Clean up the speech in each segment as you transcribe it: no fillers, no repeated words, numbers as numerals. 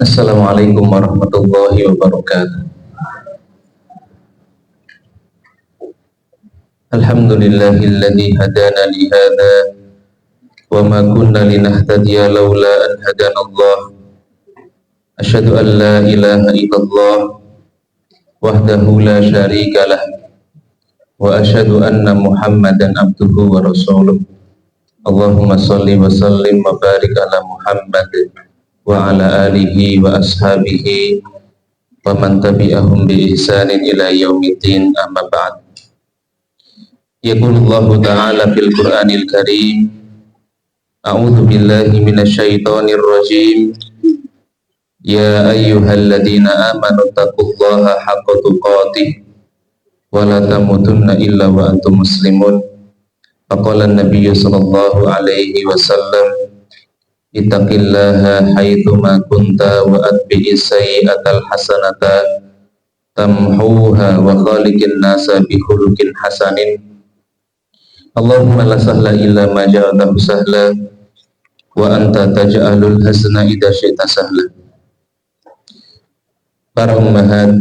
Assalamualaikum warahmatullahi wabarakatuh. Alhamdulillahilladzi hadana li hadza wa ma kunna linahtadiya laula an hadanallah. Asyhadu an la ilaha illallah wahdahu la syarikalah wa asyhadu anna Muhammadan abduhu wa rasuluh. Allahumma shalli wa sallim wa barik ala Muhammad wa ala alihi wa ashabihi wa man tabi'ahum bi ihsanin ila yaumiddin, amma ba'd. Yaqulullahu ta'ala fil Qur'anil Karim, a'udzu billahi minasyaitonir rajim. Ya ayyuhalladzina amanu taqullaha haqqa tuqatih wa la tamutunna illa wa antum muslimun. Faqala an-nabiyyu sallallahu alaihi wasallam, ittaqillaha haitsu ma kunta wa atbi'is sayyi'atal hasanata tamhuha wa khaliqin nasa bi khuluqin hasanin. Allahumma la sahla illa ma ja'altahu sahla wa anta taj'alul hasana idza syi'ta sahla. Para ummahat,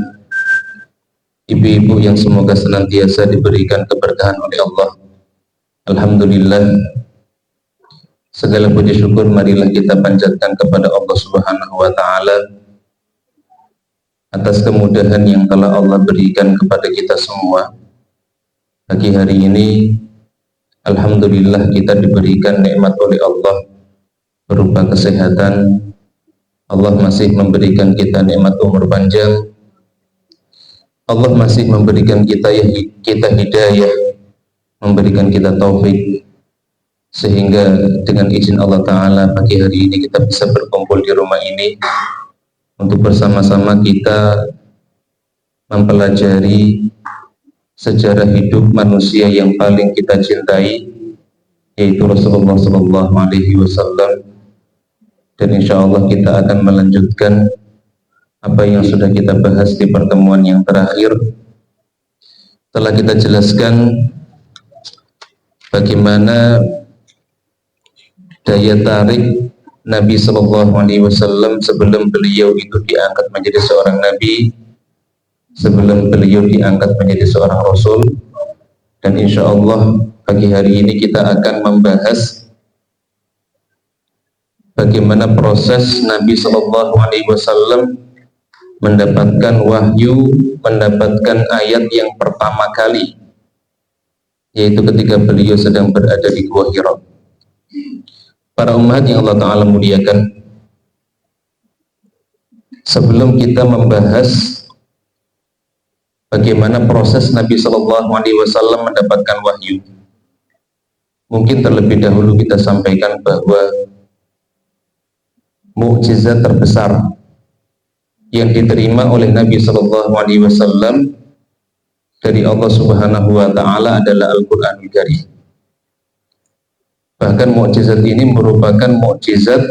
ibu-ibu yang semoga senantiasa diberikan keberkahan oleh Allah. Alhamdulillah, segala puji syukur marilah kita panjatkan kepada Allah Subhanahu wa taala atas kemudahan yang telah Allah berikan kepada kita semua. Pagi hari ini alhamdulillah kita diberikan nikmat oleh Allah berupa kesehatan. Allah masih memberikan kita nikmat umur panjang. Allah masih memberikan kita hidayah, memberikan kita taufik, sehingga dengan izin Allah Ta'ala pagi hari ini kita bisa berkumpul di rumah ini untuk bersama-sama kita mempelajari sejarah hidup manusia yang paling kita cintai, yaitu Rasulullah Sallallahu Alaihi Wasallam. Dan insya Allah kita akan melanjutkan apa yang sudah kita bahas di pertemuan yang terakhir. Telah kita jelaskan bagaimana daya tarik Nabi Sallallahu Alaihi Wasallam sebelum beliau itu diangkat menjadi seorang Nabi, sebelum beliau diangkat menjadi seorang Rasul. Dan insya Allah pagi hari ini kita akan membahas bagaimana proses Nabi Sallallahu Alaihi Wasallam mendapatkan wahyu, mendapatkan ayat yang pertama kali, yaitu ketika beliau sedang berada di Gua Hira. Para umat yang Allah Ta'ala muliakan, sebelum kita membahas bagaimana proses Nabi Sallallahu Alaihi Wasallam mendapatkan wahyu, mungkin terlebih dahulu kita sampaikan bahwa mukjizat terbesar yang diterima oleh Nabi Sallallahu Alaihi Wasallam dari Allah Subhanahu Wa Taala adalah Al-Quranul Karim. Bahkan mukjizat ini merupakan mukjizat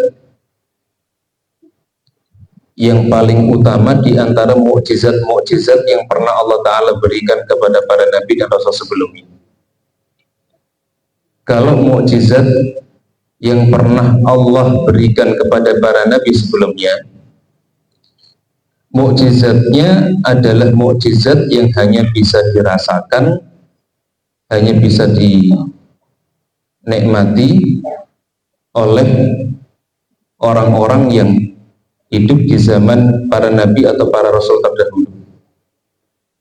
yang paling utama di antara mukjizat-mukjizat yang pernah Allah Ta'ala berikan kepada para Nabi dan Rasul sebelumnya. Kalau mukjizat yang pernah Allah berikan kepada para Nabi sebelumnya, mukjizatnya adalah mukjizat yang hanya bisa dirasakan, hanya bisa dinikmati oleh orang-orang yang hidup di zaman para Nabi atau para Rasul terdahulu.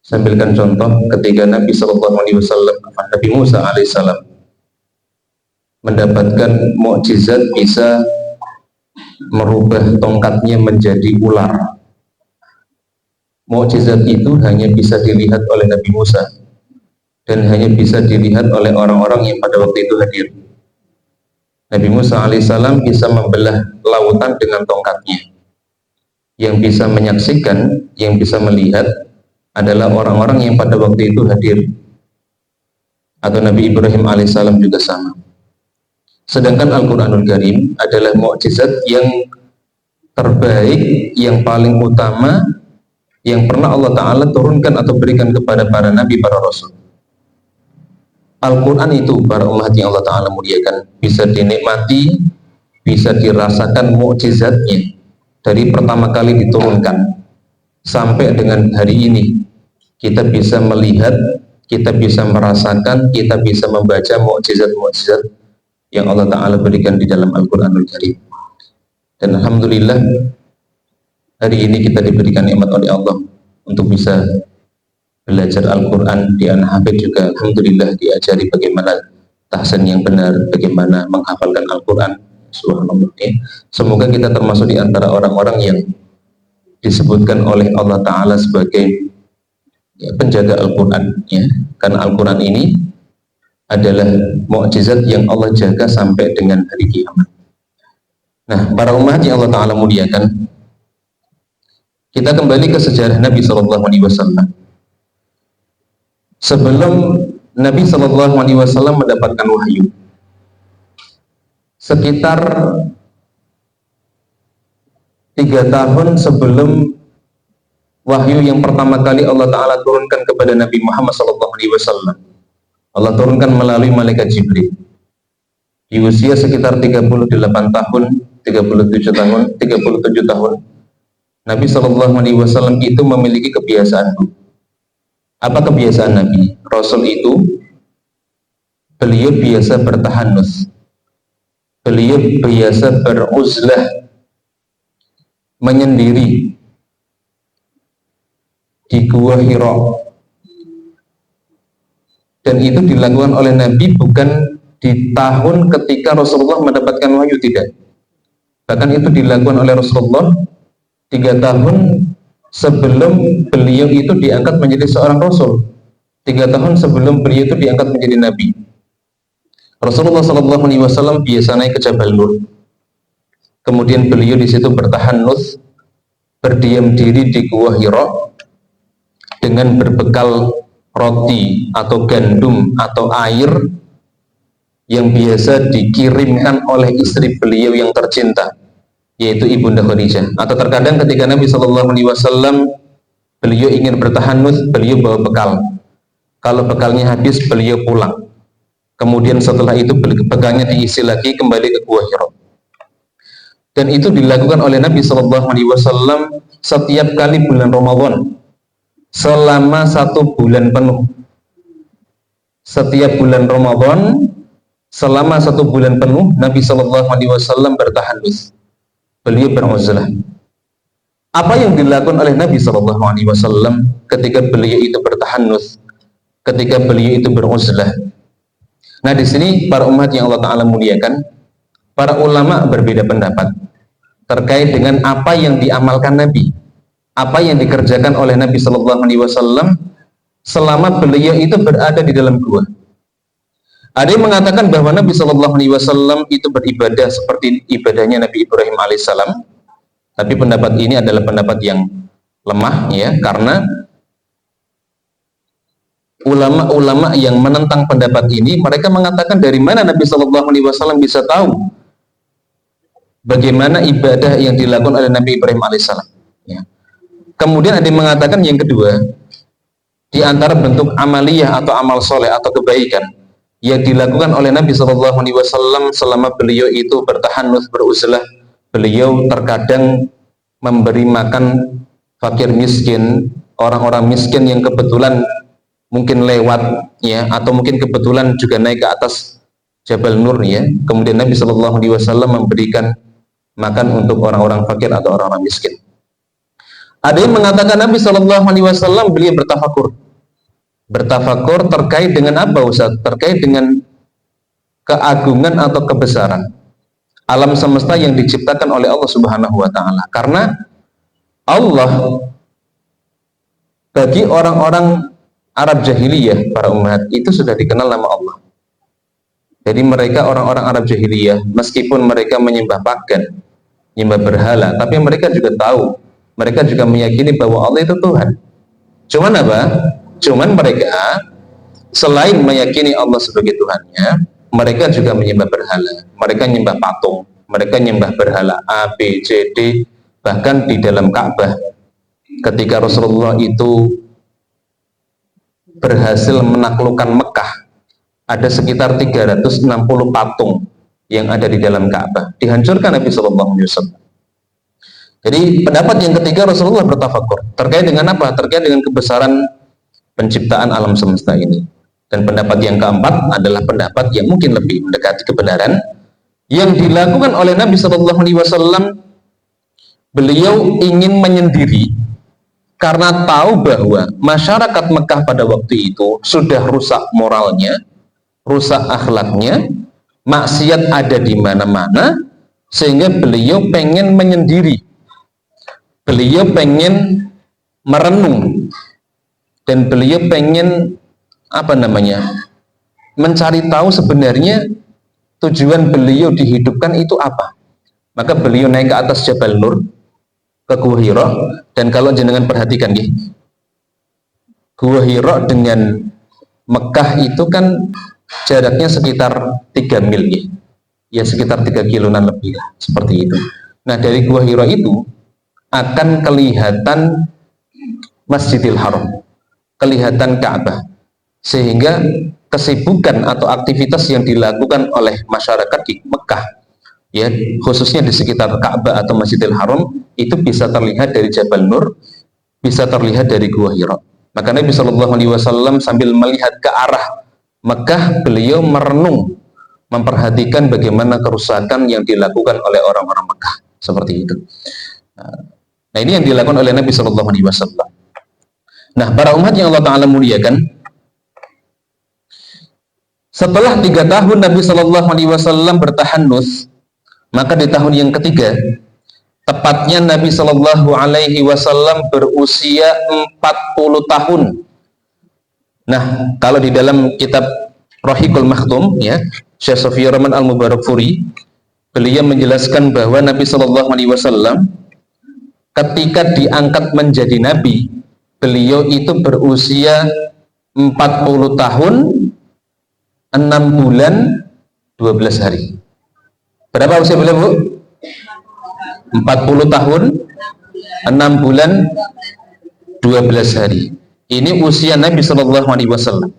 Sambilkan contoh ketika Nabi Sallallahu Alaihi Wasallam, Nabi Musa alaihissalam mendapatkan mukjizat bisa merubah tongkatnya menjadi ular. Mukjizat itu hanya bisa dilihat oleh Nabi Musa dan hanya bisa dilihat oleh orang-orang yang pada waktu itu hadir. Nabi Musa alaihissalam bisa membelah lautan dengan tongkatnya. Yang bisa menyaksikan, yang bisa melihat adalah orang-orang yang pada waktu itu hadir. Atau Nabi Ibrahim alaihissalam juga sama. Sedangkan Al-Quranul Karim adalah mukjizat yang terbaik, yang paling utama, yang pernah Allah Ta'ala turunkan atau berikan kepada para Nabi, para Rasul. Al-Quran itu, para umat yang Allah Ta'ala muliakan, bisa dinikmati, bisa dirasakan mukjizatnya dari pertama kali diturunkan sampai dengan hari ini, kita bisa melihat, kita bisa merasakan, kita bisa membaca mukjizat-mukjizat yang Allah Ta'ala berikan di dalam Al-Quranul Karim. Dan Alhamdulillah, hari ini kita diberikan nikmat oleh Allah untuk bisa belajar Al-Quran. Di anak hafid juga Alhamdulillah diajari bagaimana tahsin yang benar, bagaimana menghafalkan Al-Quran. Subhanallah. Semoga kita termasuk di antara orang-orang yang disebutkan oleh Allah Ta'ala sebagai penjaga Al-Quran, ya. Karena Al-Quran ini adalah mukjizat yang Allah jaga sampai dengan hari kiamat. Nah, para umat yang Allah Ta'ala muliakan, kita kembali ke sejarah Nabi SAW. Sebelum Nabi SAW mendapatkan wahyu, sekitar 3 tahun sebelum wahyu yang pertama kali Allah Ta'ala turunkan kepada Nabi Muhammad SAW, Allah turunkan melalui malaikat Jibril. Di usia sekitar 38 tahun, 37 tahun, 37 tahun, Nabi SAW itu memiliki kebiasaan. Apa kebiasaan Nabi? Rasul itu beliau biasa bertahanus, beliau biasa beruzlah, menyendiri di Gua Hira. Dan itu dilakukan oleh Nabi bukan di tahun ketika Rasulullah mendapatkan wahyu, tidak. Bahkan itu dilakukan oleh Rasulullah 3 tahun sebelum beliau itu diangkat menjadi seorang Rasul. 3 tahun sebelum beliau itu diangkat menjadi Nabi. Rasulullah SAW biasa naik ke Jabal Nur. Kemudian beliau di situ bertahanus, berdiam diri di Gua Hira dengan berbekal roti atau gandum atau air yang biasa dikirimkan oleh istri beliau yang tercinta, yaitu Ibunda Khadijah. Atau terkadang ketika Nabi SAW beliau ingin bertahanus, beliau bawa bekal. Kalau bekalnya habis, beliau pulang. Kemudian setelah itu bekalnya diisi lagi, kembali ke Gua Hira. Dan itu dilakukan oleh Nabi SAW setiap kali bulan Ramadan selama 1 bulan penuh. Setiap bulan Ramadan selama 1 bulan penuh Nabi SAW bertahanus, beliau beruzlah. Apa yang dilakukan oleh Nabi SAW ketika beliau itu bertahanus, ketika beliau itu beruzlah? Nah, di sini para umat yang Allah Ta'ala muliakan, para ulama berbeda pendapat terkait dengan apa yang diamalkan Nabi, apa yang dikerjakan oleh Nabi SAW selama beliau itu berada di dalam gua. Ada yang mengatakan bahwa Nabi SAW itu beribadah seperti ibadahnya Nabi Ibrahim alaihissalam, tapi pendapat ini adalah pendapat yang lemah, ya, karena ulama-ulama yang menentang pendapat ini, mereka mengatakan dari mana Nabi SAW bisa tahu bagaimana ibadah yang dilakukan oleh Nabi Ibrahim alaihissalam, ya. Kemudian ada yang mengatakan yang kedua, di antara bentuk amaliyah atau amal soleh atau kebaikan yang dilakukan oleh Nabi SAW selama beliau itu bertahanus, beruzlah, beliau terkadang memberi makan fakir miskin, orang-orang miskin yang kebetulan mungkin lewat, ya, atau mungkin kebetulan juga naik ke atas Jabal Nur, ya. Kemudian Nabi SAW memberikan makan untuk orang-orang fakir atau orang-orang miskin. Ada yang mengatakan Nabi SAW beliau bertafakur terkait dengan apa, Ustaz? Terkait dengan keagungan atau kebesaran alam semesta yang diciptakan oleh Allah Subhanahu wa Ta'ala. Karena Allah bagi orang-orang Arab jahiliyah, para umat itu sudah dikenal nama Allah. Jadi mereka orang-orang Arab jahiliyah, meskipun mereka menyembah pagan, menyembah berhala, tapi mereka juga tahu, mereka juga meyakini bahwa Allah itu Tuhan. Cuman apa? Cuman mereka selain meyakini Allah sebagai Tuhannya, mereka juga menyembah berhala, mereka menyembah patung, mereka menyembah berhala A, B, C, D. Bahkan di dalam Ka'bah, ketika Rasulullah itu berhasil menaklukkan Mekah, ada sekitar 360 patung yang ada di dalam Ka'bah, dihancurkan Nabi SAW. Jadi pendapat yang ketiga, Rasulullah bertafakur terkait dengan apa? Terkait dengan kebesaran penciptaan alam semesta ini. Dan pendapat yang keempat adalah pendapat yang mungkin lebih mendekati kebenaran, yang dilakukan oleh Nabi Shallallahu Alaihi Wasallam. Beliau ingin menyendiri karena tahu bahwa masyarakat Mekah pada waktu itu sudah rusak moralnya, rusak akhlaknya, maksiat ada di mana-mana, sehingga beliau pengen menyendiri, beliau pengen merenung, dan beliau pengen mencari tahu sebenarnya tujuan beliau dihidupkan itu apa. Maka beliau naik ke atas Jabal Nur, ke Gua Hira. Dan kalau jenengan perhatikan Gua Hira dengan Mekah itu kan jaraknya sekitar 3 mil ya sekitar 3 kiloan lebih lah, seperti itu. Nah, dari Gua Hira itu akan kelihatan Masjidil Haram, kelihatan Ka'bah, sehingga kesibukan atau aktivitas yang dilakukan oleh masyarakat di Mekah, ya khususnya di sekitar Ka'bah atau Masjidil Haram, itu bisa terlihat dari Jabal Nur, bisa terlihat dari Gua Hira. Maka Nabi Shallallahu Alaihi Wasallam sambil melihat ke arah Mekah, beliau merenung, memperhatikan bagaimana kerusakan yang dilakukan oleh orang-orang Mekah, seperti itu. Nah, ini yang dilakukan oleh Nabi Shallallahu Alaihi Wasallam. Nah, para umat yang Allah Ta'ala muliakan, setelah 3 tahun Nabi Shallallahu Alaihi Wasallam bertahanus, maka di tahun yang ketiga, tepatnya Nabi Shallallahu Alaihi Wasallam berusia 40 tahun. Nah, kalau di dalam kitab Rahiqul Makhtum, ya, Syekh Sofiyur Rahman Al-Mubarakfuri, beliau menjelaskan bahwa Nabi Shallallahu Alaihi Wasallam ketika diangkat menjadi Nabi, beliau itu berusia 40 tahun 6 bulan 12 hari. Berapa usia beliau, Bu? 40 tahun 6 bulan 12 hari. Ini usia Nabi Shallallahu Alaihi Wasallam.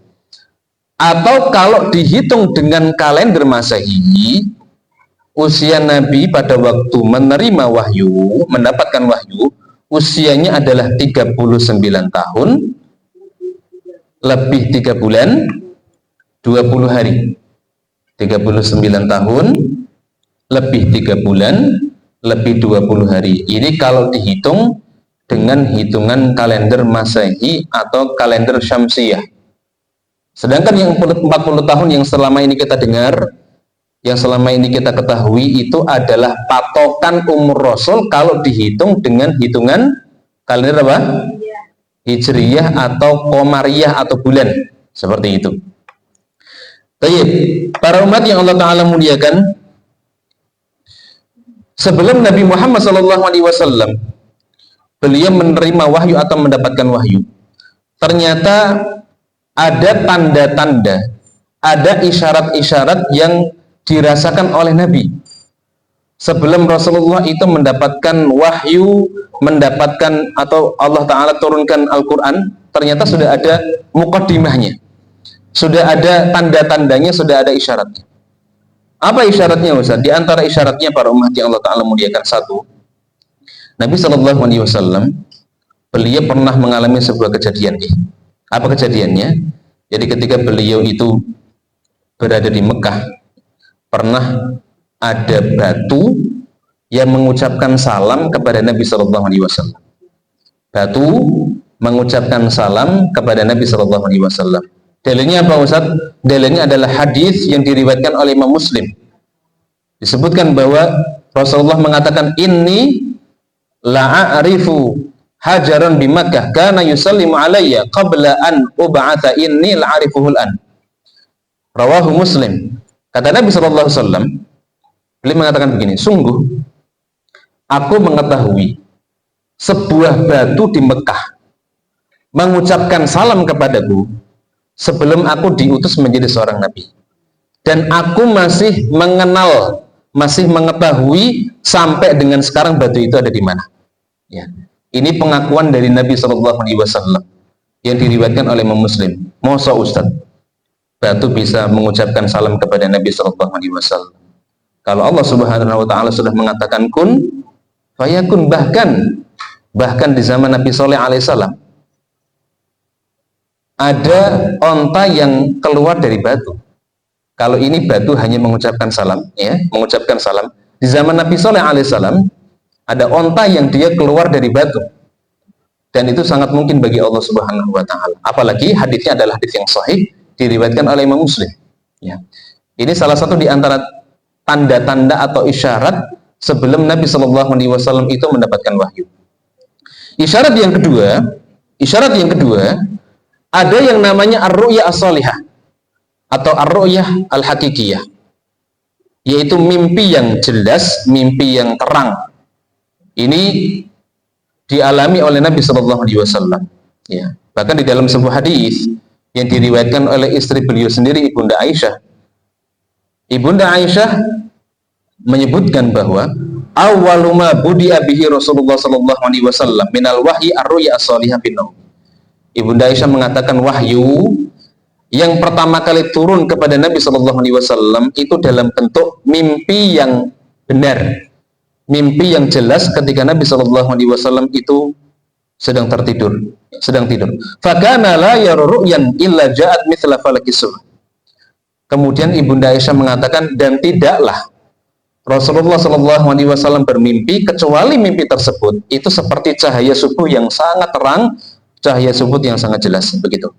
Atau kalau dihitung dengan kalender Masehi, usia Nabi pada waktu menerima wahyu, mendapatkan wahyu, usianya adalah 39 tahun lebih 3 bulan 20 hari. 39 tahun lebih 3 bulan lebih 20 hari. Ini kalau dihitung dengan hitungan kalender Masehi atau kalender Syamsiyah. Sedangkan yang 40 tahun yang selama ini kita dengar, yang selama ini kita ketahui, itu adalah patokan umur Rasul kalau dihitung dengan hitungan kalender apa? Hijriyah atau Qomariyah atau bulan, seperti itu. Baik, para umat yang Allah Ta'ala muliakan, sebelum Nabi Muhammad SAW beliau menerima wahyu atau mendapatkan wahyu, ternyata ada tanda-tanda, ada isyarat-isyarat yang dirasakan oleh Nabi sebelum Rasulullah itu mendapatkan wahyu, mendapatkan atau Allah Ta'ala turunkan Al-Quran. Ternyata sudah ada muqaddimahnya, sudah ada tanda-tandanya, sudah ada isyaratnya. Apa isyaratnya, Ustaz? Di antara isyaratnya para umat yang Allah Ta'ala muliakan, satu, Nabi Shallallahu Alaihi Wasallam beliau pernah mengalami sebuah kejadian. Apa kejadiannya? Jadi ketika beliau itu berada di Mekah, pernah ada batu yang mengucapkan salam kepada Nabi Shallallahu Alaihi Wasallam. Batu mengucapkan salam kepada Nabi Shallallahu Alaihi Wasallam. Dalilnya apa, Ustaz? Dalilnya adalah hadis yang diriwayatkan oleh Imam Muslim. Disebutkan bahwa Rasulullah mengatakan, inni la'arifu hajaran bi Makkah kana yusallimu alayya qabla an ub'atha inni la'arifuhul an. Rawahu Muslim. Kata Nabi sallallahu alaihi wasallam, beliau mengatakan begini, sungguh aku mengetahui sebuah batu di Mekah mengucapkan salam kepadaku sebelum aku diutus menjadi seorang nabi, dan aku masih mengenal, masih mengetahui sampai dengan sekarang batu itu ada di mana. Ya. Ini pengakuan dari Nabi Shallallahu Alaihi Wasallam yang diriwayatkan oleh Imam Muslim. Masa Ustaz batu bisa mengucapkan salam kepada Nabi Shallallahu Alaihi Wasallam? Kalau Allah Subhanahu Wa Taala sudah mengatakan kun Fayakun, bahkan di zaman Nabi Shalih alaihissalam ada onta yang keluar dari batu. Kalau ini batu hanya mengucapkan salam, ya, mengucapkan salam. Di zaman Nabi Shalih alaihissalam ada onta yang dia keluar dari batu, dan itu sangat mungkin bagi Allah Subhanahu wa taala. Apalagi hadisnya adalah hadis yang sahih, diriwayatkan oleh Imam Muslim. Ya. Ini salah satu di antara tanda-tanda atau isyarat sebelum Nabi Shallallahu alaihi wasallam itu mendapatkan wahyu. Isyarat yang kedua, ada yang namanya ar-ru'ya as-salihah atau ar-ru'yah al-hakikiyah, yaitu mimpi yang jelas, mimpi yang terang. Ini dialami oleh Nabi Shallallahu alaihi wasallam. Ya. Bahkan di dalam sebuah hadis yang diriwayatkan oleh istri beliau sendiri, Ibunda Aisyah. Ibunda Aisyah menyebutkan bahwa awwalu ma budi'a bihi Rasulullah sallallahu alaihi wasallam minal wahyi ar-ru'ya as-salihah bin naum. Ibunda Aisyah mengatakan wahyu yang pertama kali turun kepada Nabi sallallahu alaihi wasallam itu dalam bentuk mimpi yang benar, mimpi yang jelas ketika Nabi sallallahu alaihi wasallam itu sedang tidur. Fakana la yaru'yan illa ja'at mithla falakis subh. Kemudian Ibunda Aisyah mengatakan, dan tidaklah Rasulullah Shallallahu alaihi wasallam bermimpi kecuali mimpi tersebut itu seperti cahaya subuh yang sangat terang, cahaya subuh yang sangat jelas, begitu.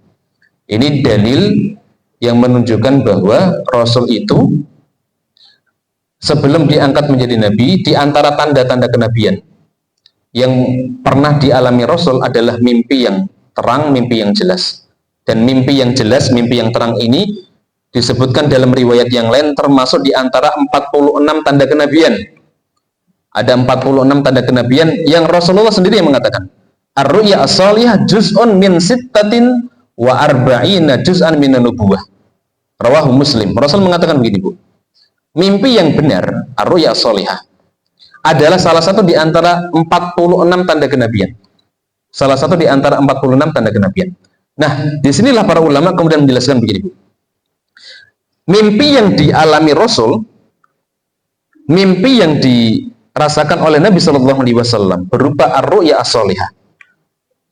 Ini dalil yang menunjukkan bahwa Rasul itu sebelum diangkat menjadi nabi, di antara tanda-tanda kenabian yang pernah dialami Rasul adalah mimpi yang terang, mimpi yang jelas. Dan mimpi yang jelas, mimpi yang terang ini disebutkan dalam riwayat yang lain termasuk di antara 46 tanda kenabian. Ada 46 tanda kenabian yang Rasulullah sendiri yang mengatakan, ar-ru'ya as-salihah juz'un min sittatin wa arba'ina juz'an min nubuwah. Rawahu Muslim. Rasul mengatakan begini, Bu. Mimpi yang benar, ar-ru'ya as-salihah, adalah salah satu di antara 46 tanda kenabian. Salah satu di antara 46 tanda kenabian. Nah, disinilah para ulama kemudian menjelaskan begini, Bu. Mimpi yang dialami Rasul, mimpi yang dirasakan oleh Nabi Shallallahu alaihi wasallam berupa ar-ru'ya as-salihah.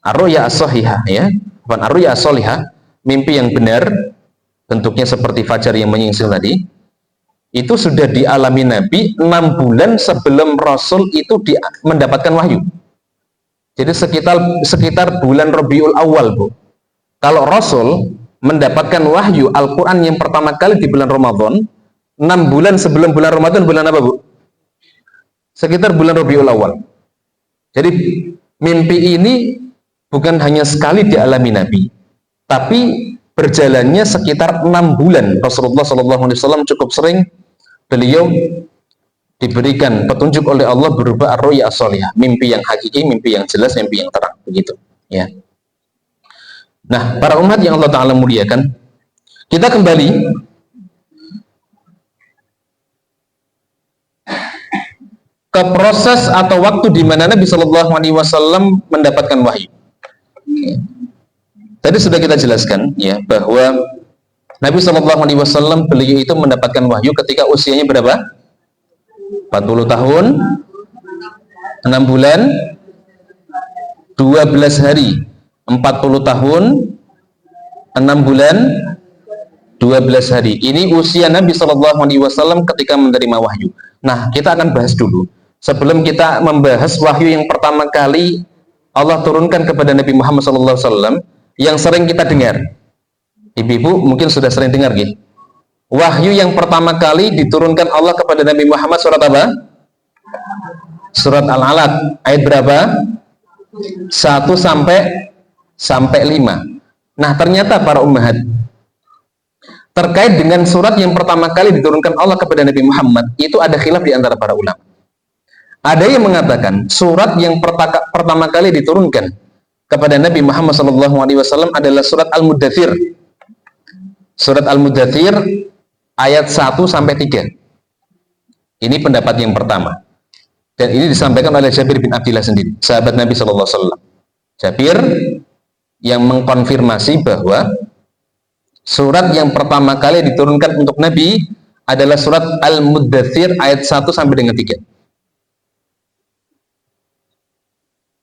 Ar-ru'ya as-sahihah, ya. Bukan ar-ru'ya as-salihah, mimpi yang benar, bentuknya seperti fajar yang menyingsing tadi. Itu sudah dialami Nabi 6 bulan sebelum Rasul itu mendapatkan wahyu. Jadi sekitar bulan Rabiul Awal, Bu. Kalau Rasul mendapatkan wahyu Al-Quran yang pertama kali di bulan Ramadan, 6 bulan sebelum bulan Ramadan, bulan apa, Bu? Sekitar bulan Rabiul Awal. Jadi mimpi ini bukan hanya sekali dialami Nabi, tapi berjalannya sekitar 6 bulan. Rasulullah SAW cukup sering beliau diberikan petunjuk oleh Allah berupa ar-ru'ya as-salihah, mimpi yang hakiki, mimpi yang jelas, mimpi yang terang, begitu, ya. Nah, para umat yang Allah Ta'ala muliakan, kita kembali ke proses atau waktu di mana Nabi Shallallahu alaihi wasallam mendapatkan wahyu. Tadi sudah kita jelaskan, ya, bahwa Nabi Shallallahu alaihi wasallam beliau itu mendapatkan wahyu ketika usianya berapa? 40 tahun, 6 bulan, 12 hari. 40 tahun, 6 bulan, 12 hari. Ini usia Nabi Shallallahu alaihi wasallam ketika menerima wahyu. Nah, kita akan bahas dulu. Sebelum kita membahas wahyu yang pertama kali Allah turunkan kepada Nabi Muhammad SAW, yang sering kita dengar. Ibu-ibu mungkin sudah sering dengar, gitu. Wahyu yang pertama kali diturunkan Allah kepada Nabi Muhammad surat apa? Surat Al-Alaq. Ayat berapa? 1 sampai 5. Nah, ternyata para ummahat, terkait dengan surat yang pertama kali diturunkan Allah kepada Nabi Muhammad, itu ada khilaf di antara para ulama. Ada yang mengatakan surat yang pertama kali diturunkan kepada Nabi Muhammad SAW adalah surat Al-Muddathir. Surat Al-Muddathir ayat 1 sampai 3. Ini pendapat yang pertama. Dan ini disampaikan oleh Jabir bin Abdillah sendiri, sahabat Nabi SAW. Jabir yang mengkonfirmasi bahwa surat yang pertama kali diturunkan untuk Nabi adalah surat Al-Muddathir ayat 1 sampai dengan 3.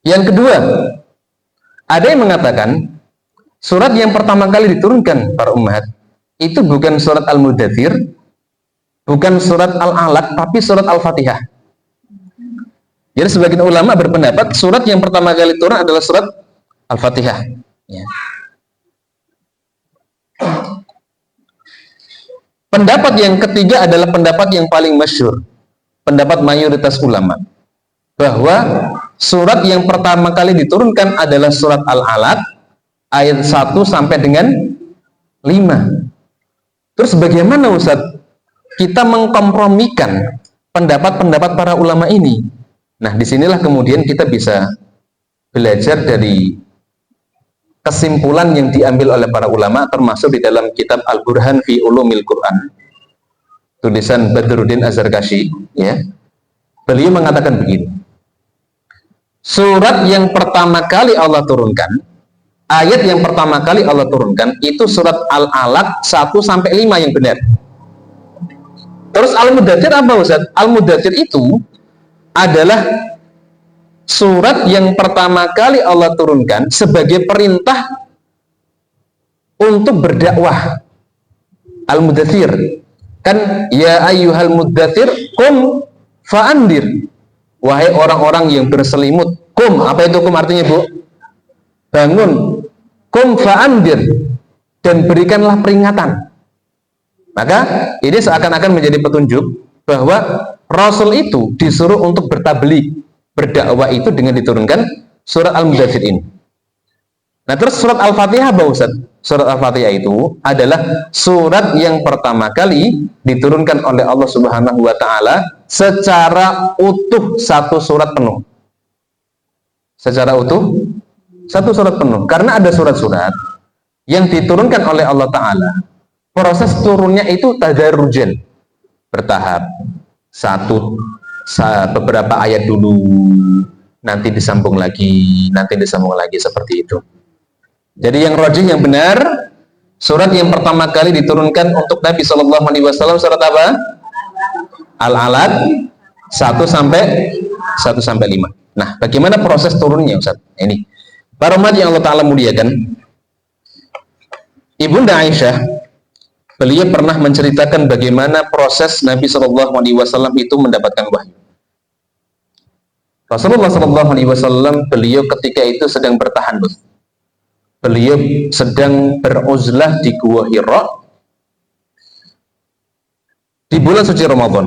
Yang kedua, ada yang mengatakan surat yang pertama kali diturunkan para ummahat itu bukan surat Al-Mudaththir, bukan surat Al-Alaq, tapi surat Al-Fatihah. Jadi sebagian ulama berpendapat surat yang pertama kali turun adalah surat Al-Fatihah. Ya. Pendapat yang ketiga adalah pendapat yang paling masyhur, pendapat mayoritas ulama, bahwa surat yang pertama kali diturunkan adalah surat Al-Alaq ayat 1 sampai dengan 5. Terus bagaimana Ustaz kita mengkompromikan pendapat-pendapat para ulama ini? Nah, disinilah kemudian kita bisa belajar dari kesimpulan yang diambil oleh para ulama, termasuk di dalam kitab Al-Burhan fi Ulumil Quran, tulisan Badruddin Az-Zarkashi, ya. Beliau mengatakan begini, surat yang pertama kali Allah turunkan, ayat yang pertama kali Allah turunkan itu surat Al-Alaq 1 sampai 5 yang benar. Terus Al-Mudaththir apa Ustaz? Al-Mudaththir itu adalah surat yang pertama kali Allah turunkan sebagai perintah untuk berdakwah. Al-Mudaththir kan, ya ayyuhal mudaththir qum fa'andir, wahai orang-orang yang berselimut. Qum, apa itu qum artinya Bu? Bangun. Qum fa'andir, dan berikanlah peringatan. Maka ini seakan-akan menjadi petunjuk bahwa Rasul itu disuruh untuk bertabligh, berdakwah itu dengan diturunkan surat Al-Mudaththir ini. Nah, terus surat Al-Fatihah apa Ustaz? Surat Al-Fatihah itu adalah surat yang pertama kali diturunkan oleh Allah Subhanahu wa taala secara utuh, satu surat penuh. Secara utuh satu surat penuh. Karena ada surat-surat yang diturunkan oleh Allah taala, proses turunnya itu tadarrujan, bertahap. Beberapa ayat dulu, nanti disambung lagi, seperti itu. Jadi yang rajih, yang benar, surat yang pertama kali diturunkan untuk Nabi Shallallahu Alaihi Wasallam surat apa? Al-Alaq 1 sampai 5. Nah, bagaimana proses turunnya Ustaz? Ini para umat yang Allah Taala muliakan, Ibunda Aisyah, beliau pernah menceritakan bagaimana proses Nabi Shallallahu Alaihi Wasallam itu mendapatkan wahyu. Rasulullah Shallallahu Alaihi Wasallam, beliau ketika itu sedang bertahanus. Beliau sedang beruzlah di Gua Hira di bulan suci Ramadan,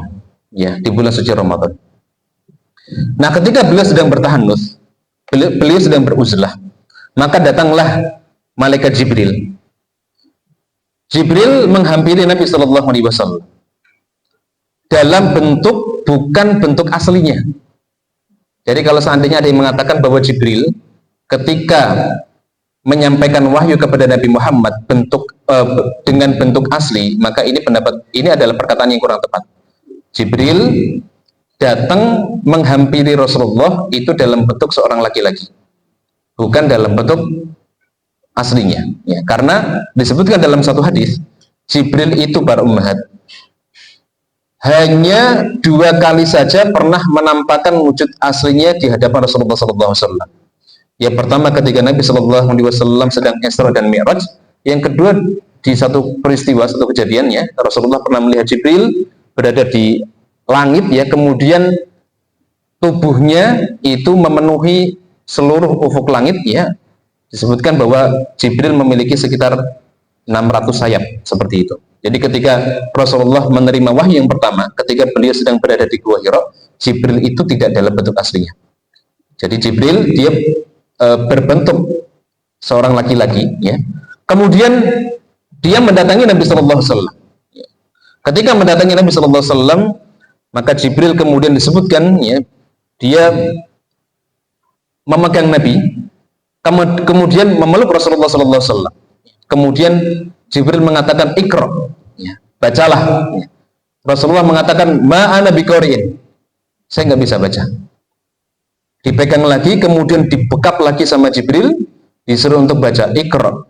ya, di bulan suci Ramadan. Nah, ketika beliau sedang bertahanus, beliau sedang beruzlah, maka datanglah malaikat Jibril. Jibril menghampiri Nabi Shallallahu Alaihi Wasallam dalam bentuk, bukan bentuk aslinya. Jadi kalau seandainya ada yang mengatakan bahwa Jibril ketika menyampaikan wahyu kepada Nabi Muhammad dengan bentuk asli, maka ini adalah perkataan yang kurang tepat. Jibril datang menghampiri Rasulullah itu dalam bentuk seorang laki-laki, bukan dalam bentuk aslinya, ya, karena disebutkan dalam satu hadis, Jibril itu para ummahat hanya 2 kali saja pernah menampakkan wujud aslinya di hadapan Rasulullah SAW. Yang pertama ketika Nabi Shallallahu Alaihi Wasallam sedang Isra dan Mi'raj. Yang kedua di satu peristiwa, satu kejadiannya, Rasulullah pernah melihat Jibril berada di langit, ya, kemudian tubuhnya itu memenuhi seluruh ufuk langit, ya. Disebutkan bahwa Jibril memiliki sekitar 600 sayap seperti itu. Jadi ketika Rasulullah menerima wahyu yang pertama, ketika beliau sedang berada di Gua Hira, Jibril itu tidak dalam bentuk aslinya. Jadi Jibril dia berbentuk seorang laki-laki, ya. Kemudian dia mendatangi Nabi Sallallahu Alaihi Wasallam. Ketika mendatangi Nabi Sallallahu Alaihi Wasallam, maka Jibril kemudian disebutkan, ya, dia memegang Nabi, kemudian memeluk Rasulullah Sallallahu Alaihi Wasallam. Kemudian Jibril mengatakan Iqra, ya, bacalah. Ya. Rasulullah mengatakan ma ana biqari'in, saya nggak bisa baca. Dipegang lagi, kemudian dibekap lagi sama Jibril, disuruh untuk baca Iqra.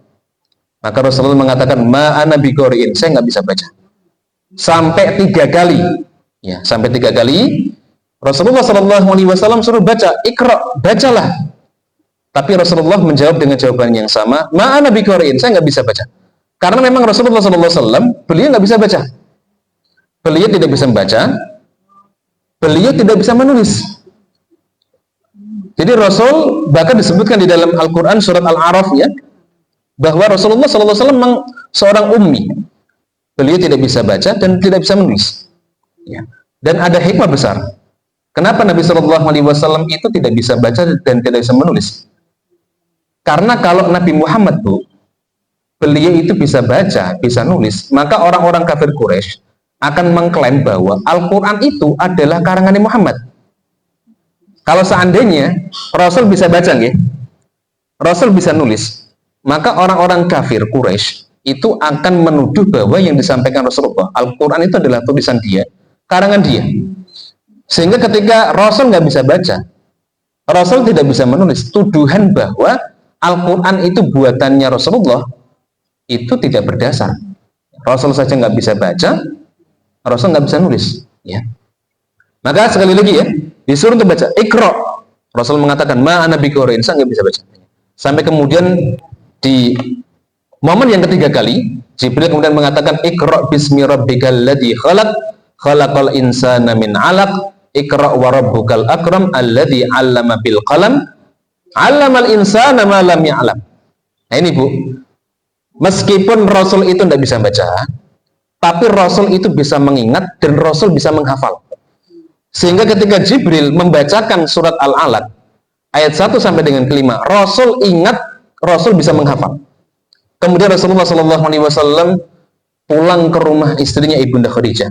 Maka Rasulullah mengatakan ma ana biqari'in, saya nggak bisa baca. Sampai 3 kali, ya, sampai 3 kali Rasulullah SAW suruh baca Iqra, bacalah. Tapi Rasulullah menjawab dengan jawaban yang sama, ma'ana biqari'in, saya nggak bisa baca. Karena memang Rasulullah SAW, beliau nggak bisa baca. Beliau tidak bisa membaca, beliau tidak bisa menulis. Jadi Rasul bahkan disebutkan di dalam Al-Quran surat Al-A'raf ya, bahwa Rasulullah SAW memang seorang ummi. Beliau tidak bisa baca dan tidak bisa menulis. Ya. Dan ada hikmah besar. Kenapa Nabi SAW itu tidak bisa baca dan tidak bisa menulis? Karena kalau Nabi Muhammad Bu, beliau itu bisa baca, bisa nulis, maka orang-orang kafir Quraisy akan mengklaim bahwa Al-Quran itu adalah karangan Muhammad. Kalau seandainya Rasul bisa baca, Rasul bisa nulis, maka orang-orang kafir Quraisy itu akan menuduh bahwa yang disampaikan Rasulullah, Al-Quran itu adalah tulisan dia, karangan dia. Sehingga ketika Rasul nggak bisa baca, Rasul tidak bisa menulis, tuduhan bahwa Al-Quran itu buatannya Rasulullah itu tidak berdasar. Rasul saja nggak bisa baca, Rasul nggak bisa nulis. Ya. Maka sekali lagi ya, disuruh untuk baca Iqra. Rasul mengatakan ma'ana biqari'in, saya nggak bisa baca. Sampai kemudian di momen yang ketiga kali, Jibril kemudian mengatakan Iqra bismi rabbikal ladzi khalaq, khalaqal insana min 'alaq, Iqra wa rabbukal akram alladzi 'allama bil qalam, 'allamal insana ma lam ya'lam. Nah ini Bu, meskipun Rasul itu tidak bisa baca, tapi Rasul itu bisa mengingat dan Rasul bisa menghafal. Sehingga ketika Jibril membacakan surat Al-Alaq ayat 1 sampai dengan 5, Rasul ingat, Rasul bisa menghafal. Kemudian Rasulullah SAW pulang ke rumah istrinya Ibunda Khadijah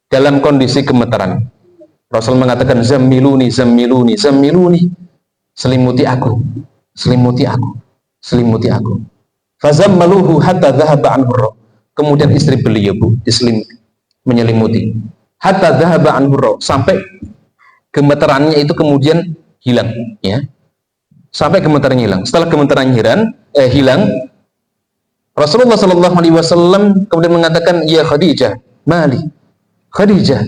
dalam kondisi gemetaran. Rasul mengatakan zammiluni, zammiluni, zammiluni, selimuti aku, selimuti aku, selimuti aku. Fazammaluhu hatta dhahaba anhu ar-ra. Kemudian istri beliau Bu diselimuti, menyelimuti. Hatta dhahaba anhu ar-ra, sampai gemetarannya itu kemudian hilang ya. Sampai gemetarannya hilang. Setelah gemetarannya hilang, Rasulullah SAW kemudian mengatakan, ya Khadijah, mali Khadijah,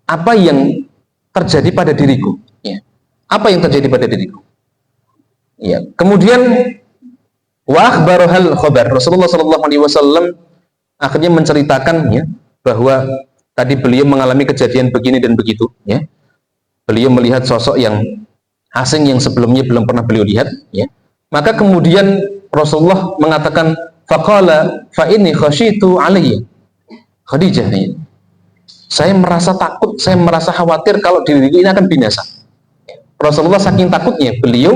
apa yang terjadi pada diriku? Ya. Apa yang terjadi pada diriku? Ya. Kemudian wa akhbaruhal khabar. Rasulullah SAW akhirnya menceritakan ya, bahwa tadi beliau mengalami kejadian begini dan begitu. Ya. Beliau melihat sosok yang asing yang sebelumnya belum pernah beliau lihat. Ya. Maka kemudian Rasulullah mengatakan, faqala fa inni khasyitu alayya Khadijah, ya. Saya merasa takut, saya merasa khawatir kalau diriku ini akan binasa. Rasulullah saking takutnya, beliau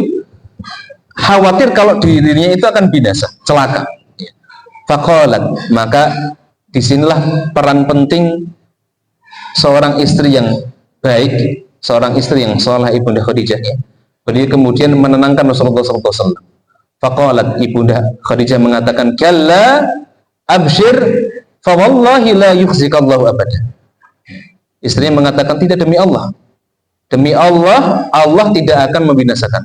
khawatir kalau dirinya itu akan binasa, celaka. Faqalat, maka disinilah peran penting seorang istri yang baik, seorang istri yang saleh, Ibunda Khadijah. Ya. Beliau kemudian menenangkan Rasulullah SAW. Faqalat, Ibunda Khadijah mengatakan, kalla abshir fa wallahi la yukhzikallahu abada. Istrinya mengatakan, tidak, demi Allah, demi Allah, Allah tidak akan membinasakan,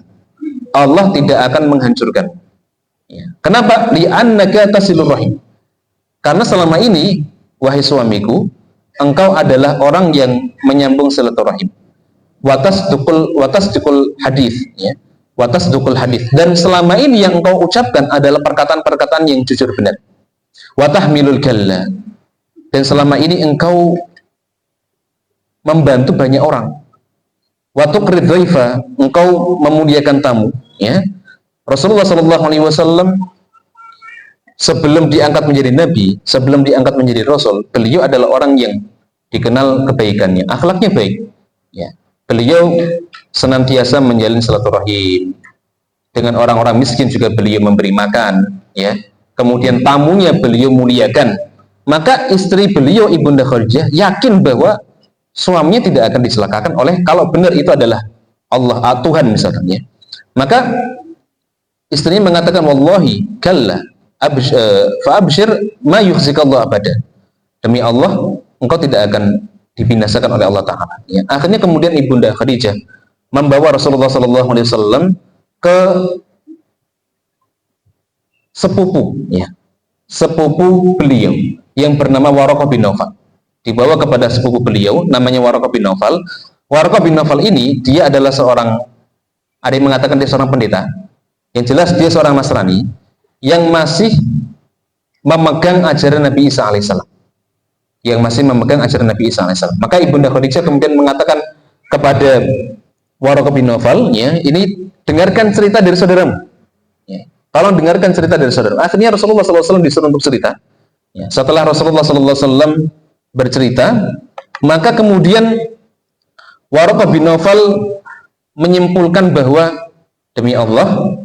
Allah tidak akan menghancurkan. Ya. Kenapa? Li'annaka tasilur rahim. Karena selama ini, wahai suamiku, engkau adalah orang yang menyambung silaturahim. Watasdukul hadis, ya. Watasdukul hadis. Dan selama ini yang engkau ucapkan adalah perkataan-perkataan yang jujur benar. Watahmilul kalla. Dan selama ini engkau membantu banyak orang. Watuqrid dhaifa, engkau memuliakan tamu, ya. Rasulullah SAW sebelum diangkat menjadi nabi, sebelum diangkat menjadi rasul, beliau adalah orang yang dikenal kebaikannya, akhlaknya baik. Ya. Beliau senantiasa menjalin silaturahim. Dengan orang-orang miskin juga beliau memberi makan, ya. Kemudian tamunya beliau muliakan. Maka istri beliau Ibunda Khadijah yakin bahwa suaminya tidak akan dicelakakan oleh, kalau benar itu adalah Allah, Tuhan misalkan, ya. Maka istrinya mengatakan, wallahi kalla fa abshir ma yukhzikallahu abada. Demi Allah, engkau tidak akan dibinasakan oleh Allah Ta'ala. Ya. Akhirnya kemudian Ibunda Khadijah membawa Rasulullah SAW ke sepupu, ya, sepupu beliau yang bernama Waraqah bin Nawfal. Dibawa kepada sepupu beliau namanya Waraqah bin Nawfal. Waraqah bin Nawfal ini dia adalah seorang ada yang mengatakan dia seorang pendeta. Yang jelas dia seorang Nasrani yang masih memegang ajaran Nabi Isa alaihissalam. Yang masih memegang ajaran Nabi Isa alaihissalam. Maka Ibunda Khadijah kemudian mengatakan kepada Waraqah bin Nawfal, ya, ini dengarkan cerita dari saudaramu. Ya, tolong dengarkan cerita dari saudaramu. Akhirnya Rasulullah SAW disuruh untuk cerita. Ya, setelah Rasulullah SAW bercerita, maka kemudian Waraqah bin Nawfal menyimpulkan bahwa demi Allah,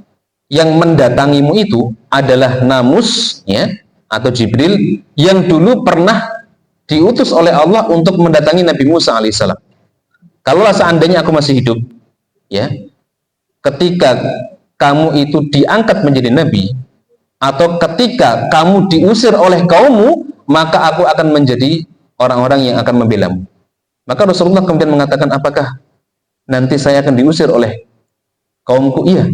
yang mendatangimu itu adalah Namus, ya, atau Jibril yang dulu pernah diutus oleh Allah untuk mendatangi Nabi Musa alaihissalam. Kalaulah seandainya aku masih hidup, ya, ketika kamu itu diangkat menjadi nabi, atau ketika kamu diusir oleh kaummu, maka aku akan menjadi orang-orang yang akan membelamu. Maka Rasulullah kemudian mengatakan, apakah nanti saya akan diusir oleh kaumku? Iya.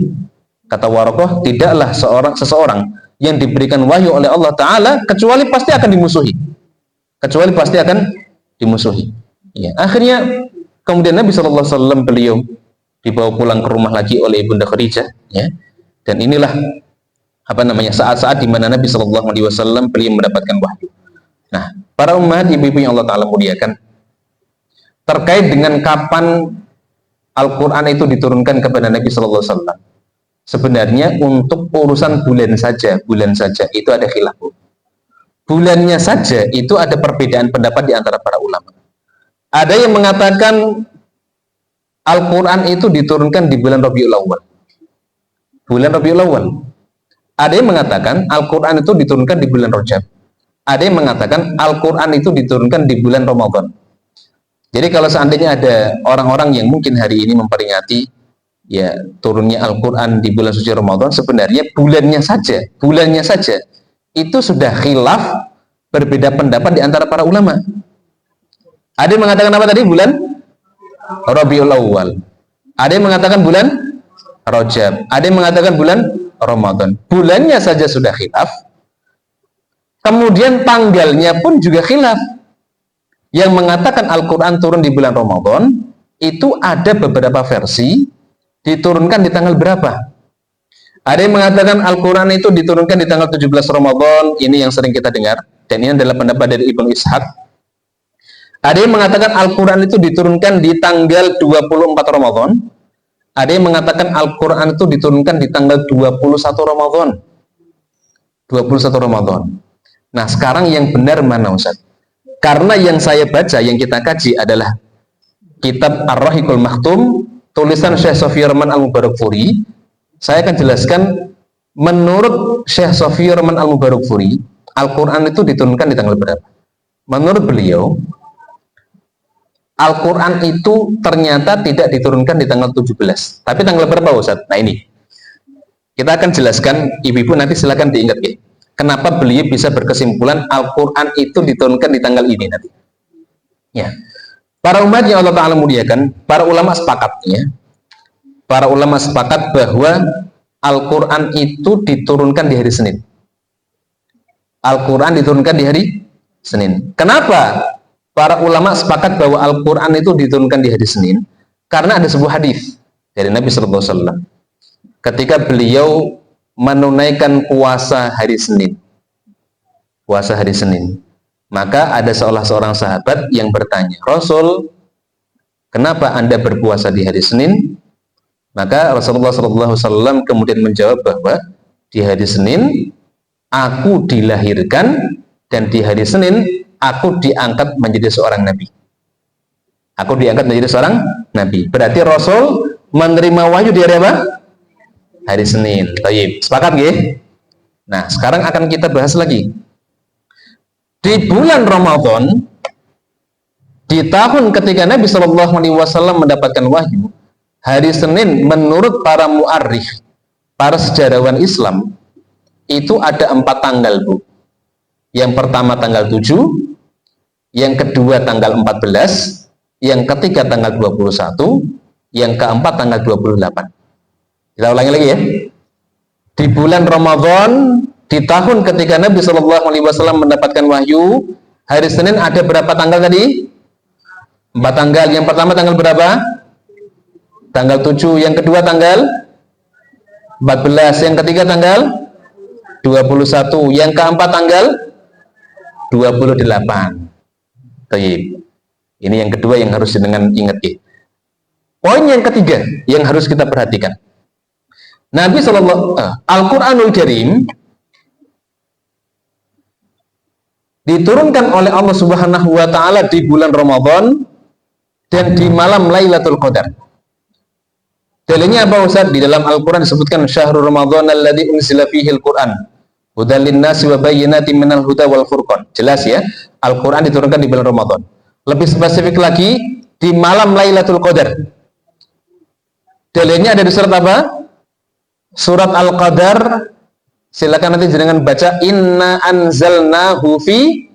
Kata Waraqah, tidaklah seseorang yang diberikan wahyu oleh Allah Ta'ala kecuali pasti akan dimusuhi. Kecuali pasti akan dimusuhi. Ya. Akhirnya kemudian Nabi SAW beliau dibawa pulang ke rumah lagi oleh Ibunda Khadijah. Ya. Dan inilah saat-saat di mana Nabi SAW beliau mendapatkan wahyu. Nah, para umat ibu-ibu yang Allah Ta'ala muliakan, terkait dengan kapan Al-Quran itu diturunkan kepada Nabi SAW, sebenarnya untuk urusan bulan saja itu ada khilaf. Bulannya saja itu ada perbedaan pendapat di antara para ulama. Ada yang mengatakan Al-Quran itu diturunkan di bulan Rabiul Awal. Bulan Rabiul Awal. Ada yang mengatakan Al-Quran itu diturunkan di bulan Rajab. Ada yang mengatakan Al-Quran itu diturunkan di bulan Ramadan. Jadi kalau seandainya ada orang-orang yang mungkin hari ini memperingati, ya, turunnya Al-Quran di bulan suci Ramadan, sebenarnya bulannya saja itu sudah khilaf, berbeda pendapat di antara para ulama. Ada yang mengatakan apa tadi? Bulan Rabiul Awal. Ada yang mengatakan bulan Rajab. Ada yang mengatakan bulan Ramadan. Bulannya saja sudah khilaf, kemudian tanggalnya pun juga khilaf. Yang mengatakan Al-Quran turun di bulan Ramadan itu ada beberapa versi diturunkan di tanggal berapa. Ada yang mengatakan Al-Quran itu diturunkan di tanggal 17 Ramadan, ini yang sering kita dengar, dan ini adalah pendapat dari Ibnu Ishaq. Ada yang mengatakan Al-Quran itu diturunkan di tanggal 24 Ramadan. Ada yang mengatakan Al-Quran itu diturunkan di tanggal 21 Ramadan. 21 Ramadan. Nah, sekarang yang benar mana, Ustaz? Karena yang saya baca, yang kita kaji adalah kitab Ar-Rahiqul Maktum, tulisan Syekh Sofiyur Rahman Al-Mubarakfuri. Saya akan jelaskan, menurut Syekh Sofiyur Rahman Al-Mubarakfuri, Al-Quran itu diturunkan di tanggal berapa? Menurut beliau, Al-Quran itu ternyata tidak diturunkan di tanggal 17. Tapi tanggal berapa, Ustaz? Nah, ini kita akan jelaskan, ibu-ibu nanti silakan diingat, ya. Kenapa beliau bisa berkesimpulan Al-Quran itu diturunkan di tanggal ini nanti. Ya. Para umat yang Allah Ta'ala muliakan, para ulama sepakat, ya. Para ulama sepakat bahwa Al-Quran itu diturunkan di hari Senin. Al-Quran diturunkan di hari Senin. Kenapa para ulama sepakat bahwa Al-Quran itu diturunkan di hari Senin? Karena ada sebuah hadis dari Nabi SAW. Ketika beliau menunaikan puasa hari Senin, maka ada seorang sahabat yang bertanya, Rasul, kenapa Anda berpuasa di hari Senin? Maka Rasulullah SAW kemudian menjawab bahwa di hari Senin aku dilahirkan, dan di hari Senin aku diangkat menjadi seorang nabi. Aku diangkat menjadi seorang nabi. Berarti Rasul menerima wahyu di hari apa? Hari Senin. Baik, sepakat nggih? Nah, sekarang akan kita bahas lagi. Di bulan Ramadan, di tahun ketika Nabi SAW mendapatkan wahyu, hari Senin menurut para mu'arrikh, para sejarawan Islam, itu ada 4 tanggal, Bu. Yang pertama tanggal 7, yang kedua tanggal 14, yang ketiga tanggal 21, yang keempat tanggal 28. Kita ulangi lagi, ya. Di bulan Ramadan, di tahun ketika Nabi SAW mendapatkan wahyu, hari Senin ada berapa tanggal tadi? 4 tanggal. Yang pertama tanggal berapa? tanggal 7, yang kedua tanggal 14, yang ketiga tanggal 21, yang keempat tanggal 28. Baik. Ini yang kedua yang harus dengan ingat ya. Poin yang ketiga yang harus kita perhatikan. Nabi Al-Qur'anul Karim diturunkan oleh Allah Subhanahu wa taala di bulan Ramadan dan di malam Lailatul Qadar. Dalilnya apa Ustaz? Di dalam Al-Qur'an disebutkan syahrul Ramadan alladzi unzila fihi al-Qur'an hudal lin-nasi wa bayyinatin minal huda wal furqan. Jelas ya, Al-Qur'an diturunkan di bulan Ramadan. Lebih spesifik lagi di malam Lailatul Qadar. Dalilnya ada di surat apa? Surat Al-Qadar. Silakan nanti jangan baca inna anzalnahu fi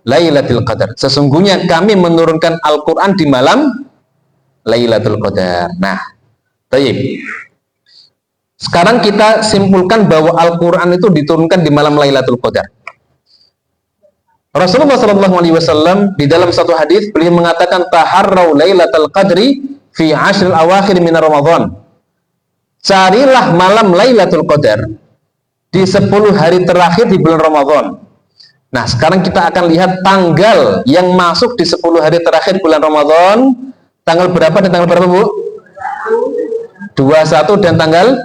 Lailatul Qadar. Sesungguhnya kami menurunkan Al-Qur'an di malam Lailatul Qadar. Nah, baik. Sekarang kita simpulkan bahwa Al-Qur'an itu diturunkan di malam Lailatul Qadar. Rasulullah SAW di dalam satu hadis beliau mengatakan taharrau Lailatul Qadri fi ashril awakhir min Ramadan. Carilah malam Lailatul Qadar di 10 hari terakhir di bulan Ramadan. Nah, sekarang kita akan lihat tanggal yang masuk di 10 hari terakhir bulan Ramadan. Tanggal berapa dan tanggal berapa, Bu? 21 dan tanggal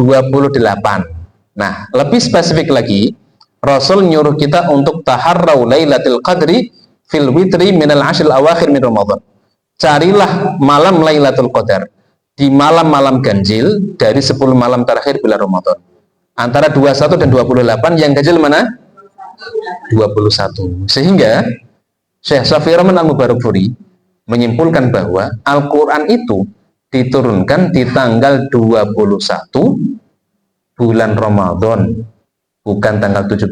28. Nah, lebih spesifik lagi, Rasul nyuruh kita untuk taharrau Lailatul Qadri fil witri minal ashril awakhir min Ramadan. Carilah malam Lailatul Qadar di malam-malam ganjil dari 10 malam terakhir bulan Ramadan. Antara 21 dan 28, yang ganjil mana? 21. Sehingga Syekh Shafi'i Rahman Al-Mubarakfuri menyimpulkan bahwa Al-Quran itu diturunkan di tanggal 21 bulan Ramadan, bukan tanggal 17,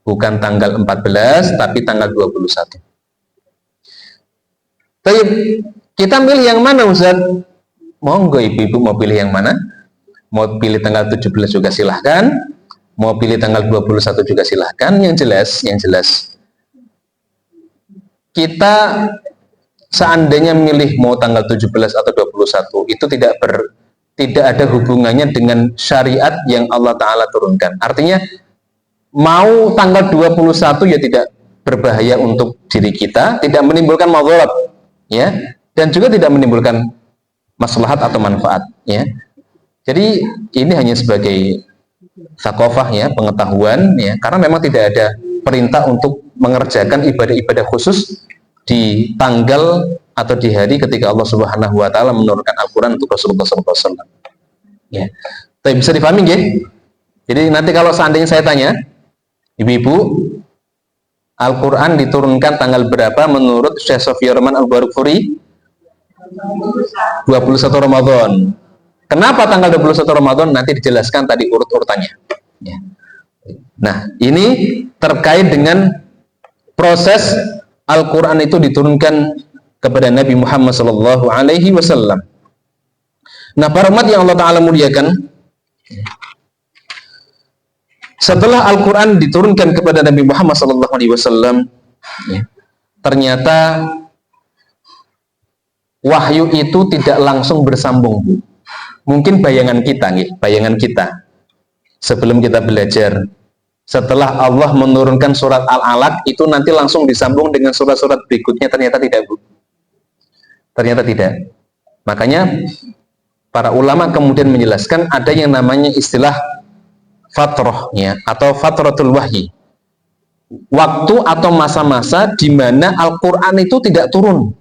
bukan tanggal 14, tapi tanggal 21. Tapi kita milih yang mana, Ustaz? Monggo ibu-ibu mau pilih yang mana? Mau pilih tanggal 17 juga silahkan, mau pilih tanggal 21 juga silahkan. Yang jelas kita seandainya milih mau tanggal 17 atau 21 itu tidak ada hubungannya dengan syariat yang Allah Ta'ala turunkan. Artinya mau tanggal 21 ya tidak berbahaya untuk diri kita, tidak menimbulkan madharat ya, dan juga tidak menimbulkan maslahat atau manfaat ya. Jadi ini hanya sebagai thaqafah ya, pengetahuan ya, karena memang tidak ada perintah untuk mengerjakan ibadah-ibadah khusus di tanggal atau di hari ketika Allah Subhanahu wa taala menurunkan Al-Qur'an untuk Rasulullah SAW. Ya. Tapi bisa dipahami nggih? Jadi nanti kalau seandainya saya tanya, ibu-ibu, Al-Qur'an diturunkan tanggal berapa menurut Syekh Shafi'i Rahman Al-Mubarakfuri? 21 Ramadan. Kenapa tanggal 21 Ramadan? Nanti dijelaskan tadi urut-urutannya. Ya. Nah, ini terkait dengan proses Al-Quran itu diturunkan kepada Nabi Muhammad SAW. Nah, para umat yang Allah Ta'ala muliakan, setelah Al-Quran diturunkan kepada Nabi Muhammad SAW, ya, ternyata wahyu itu tidak langsung bersambung. Mungkin bayangan kita sebelum kita belajar, setelah Allah menurunkan surat Al-Alaq itu nanti langsung disambung dengan surat-surat berikutnya, ternyata tidak, Bu. Ternyata tidak. Makanya para ulama kemudian menjelaskan ada yang namanya istilah fatrah ya, atau fatratul wahyi. Waktu atau masa-masa di mana Al-Qur'an itu tidak turun.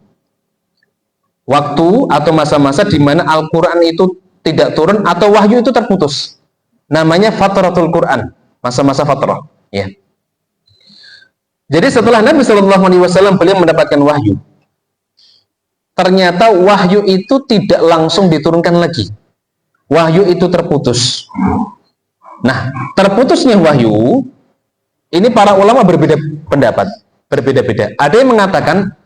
Waktu atau masa-masa di mana Al-Qur'an itu tidak turun atau wahyu itu terputus. Namanya fatratul Qur'an, masa-masa fatrah ya. Jadi setelah Nabi SAW beliau mendapatkan wahyu, ternyata wahyu itu tidak langsung diturunkan lagi. Wahyu itu terputus. Nah, terputusnya wahyu ini para ulama berbeda pendapat, berbeda-beda. Ada yang mengatakan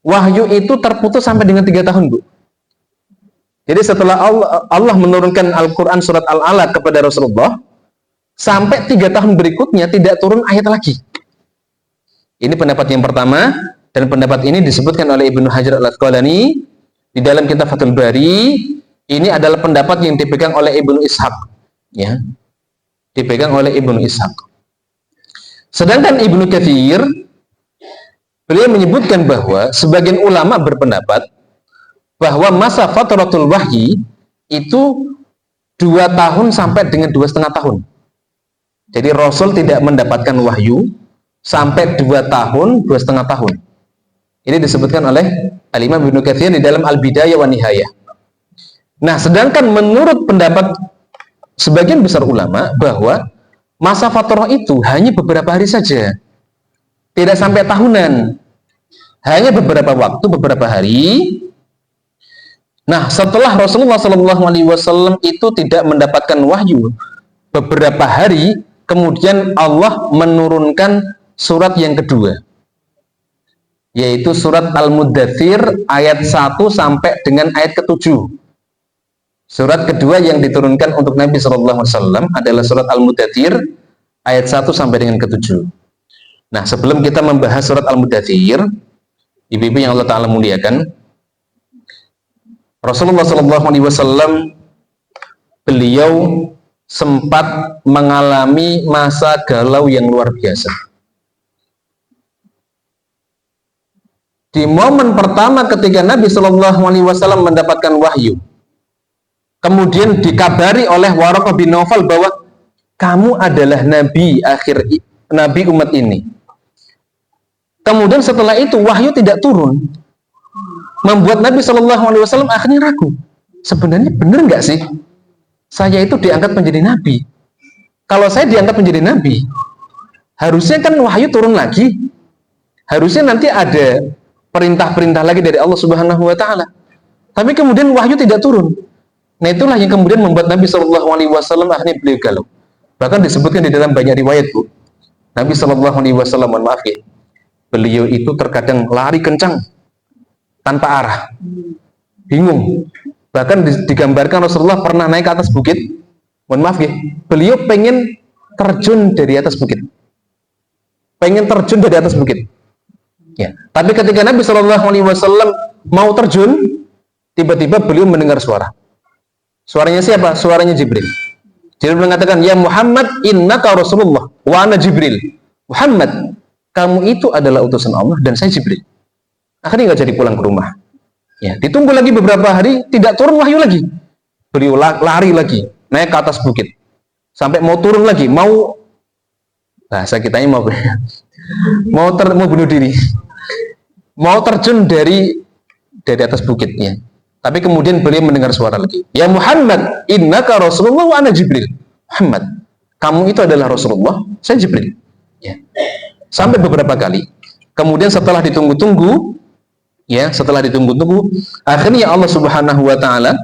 wahyu itu terputus sampai dengan 3 tahun, Bu. Jadi setelah Allah menurunkan Al-Quran surat Al-Alaq kepada Rasulullah, sampai 3 tahun berikutnya tidak turun ayat lagi. Ini pendapat yang pertama, dan pendapat ini disebutkan oleh Ibnu Hajar Al-Asqalani Di dalam kitab Fathul Bari, ini adalah pendapat yang dipegang oleh Ibnu Ishaq, ya. Dipegang oleh Ibnu Ishaq. Sedangkan Ibnu Katsir, beliau menyebutkan bahwa sebagian ulama berpendapat bahwa masa fatratul wahyi itu 2 tahun sampai dengan 2,5 tahun. Jadi Rasul tidak mendapatkan wahyu sampai 2 tahun, 2,5 tahun. Ini disebutkan oleh Al-Imam Ibnu Katsir di dalam Al-Bidayah wa Nihayah. Nah, sedangkan menurut pendapat sebagian besar ulama bahwa masa fatrah itu hanya beberapa hari saja. Tidak sampai tahunan. Hanya beberapa waktu, beberapa hari. Nah, setelah Rasulullah SAW itu tidak mendapatkan wahyu beberapa hari, kemudian Allah menurunkan surat yang kedua, yaitu surat Al-Muddathir ayat 1 sampai dengan ayat ke-7. Surat kedua yang diturunkan untuk Nabi SAW adalah surat Al-Muddathir ayat 1 sampai dengan ke-7. Nah, sebelum kita membahas surat Al-Muddathir, ibu-ibu yang Allah Ta'ala muliakan, Rasulullah SAW beliau sempat mengalami masa galau yang luar biasa. Di momen pertama ketika Nabi SAW mendapatkan wahyu, kemudian dikabari oleh Waraqah bin Naufal bahwa kamu adalah nabi akhir, nabi umat ini. Kemudian setelah itu wahyu tidak turun, membuat Nabi SAW akhirnya ragu. Sebenarnya benar nggak sih saya itu diangkat menjadi nabi? Kalau saya diangkat menjadi nabi, harusnya kan wahyu turun lagi. Harusnya nanti ada perintah-perintah lagi dari Allah Subhanahu wa Ta'ala. Tapi kemudian wahyu tidak turun. Nah, itulah yang kemudian membuat Nabi SAW akhirnya beliau galau. Bahkan disebutkan di dalam banyak riwayat, Bu, Nabi SAW, mohon maaf ya, beliau itu terkadang lari kencang tanpa arah, bingung. Bahkan digambarkan Rasulullah pernah naik ke atas bukit, mohon maaf ya, beliau pengen terjun dari atas bukit, ya. Tapi ketika Nabi SAW mau terjun, tiba-tiba beliau mendengar suara. Suaranya siapa? Suaranya Jibril. Jibril mengatakan, ya Muhammad, innaka Rasulullah wa ana Jibril. Muhammad, kamu itu adalah utusan Allah dan saya Jibril. Akhirnya nggak jadi pulang ke rumah. Ya, ditunggu lagi beberapa hari, tidak turun wahyu lagi. Beliau lari lagi, naik ke atas bukit, sampai mau turun lagi, mau bahasa kitanya mau bunuh diri, mau terjun dari atas bukitnya. Tapi kemudian beliau mendengar suara lagi, ya Muhammad, innaka Rasulullah wa ana Jibril. Muhammad, kamu itu adalah Rasulullah, saya Jibril. Ya. Sampai beberapa kali. Kemudian setelah ditunggu-tunggu, akhirnya Allah Subhanahu wa Ta'ala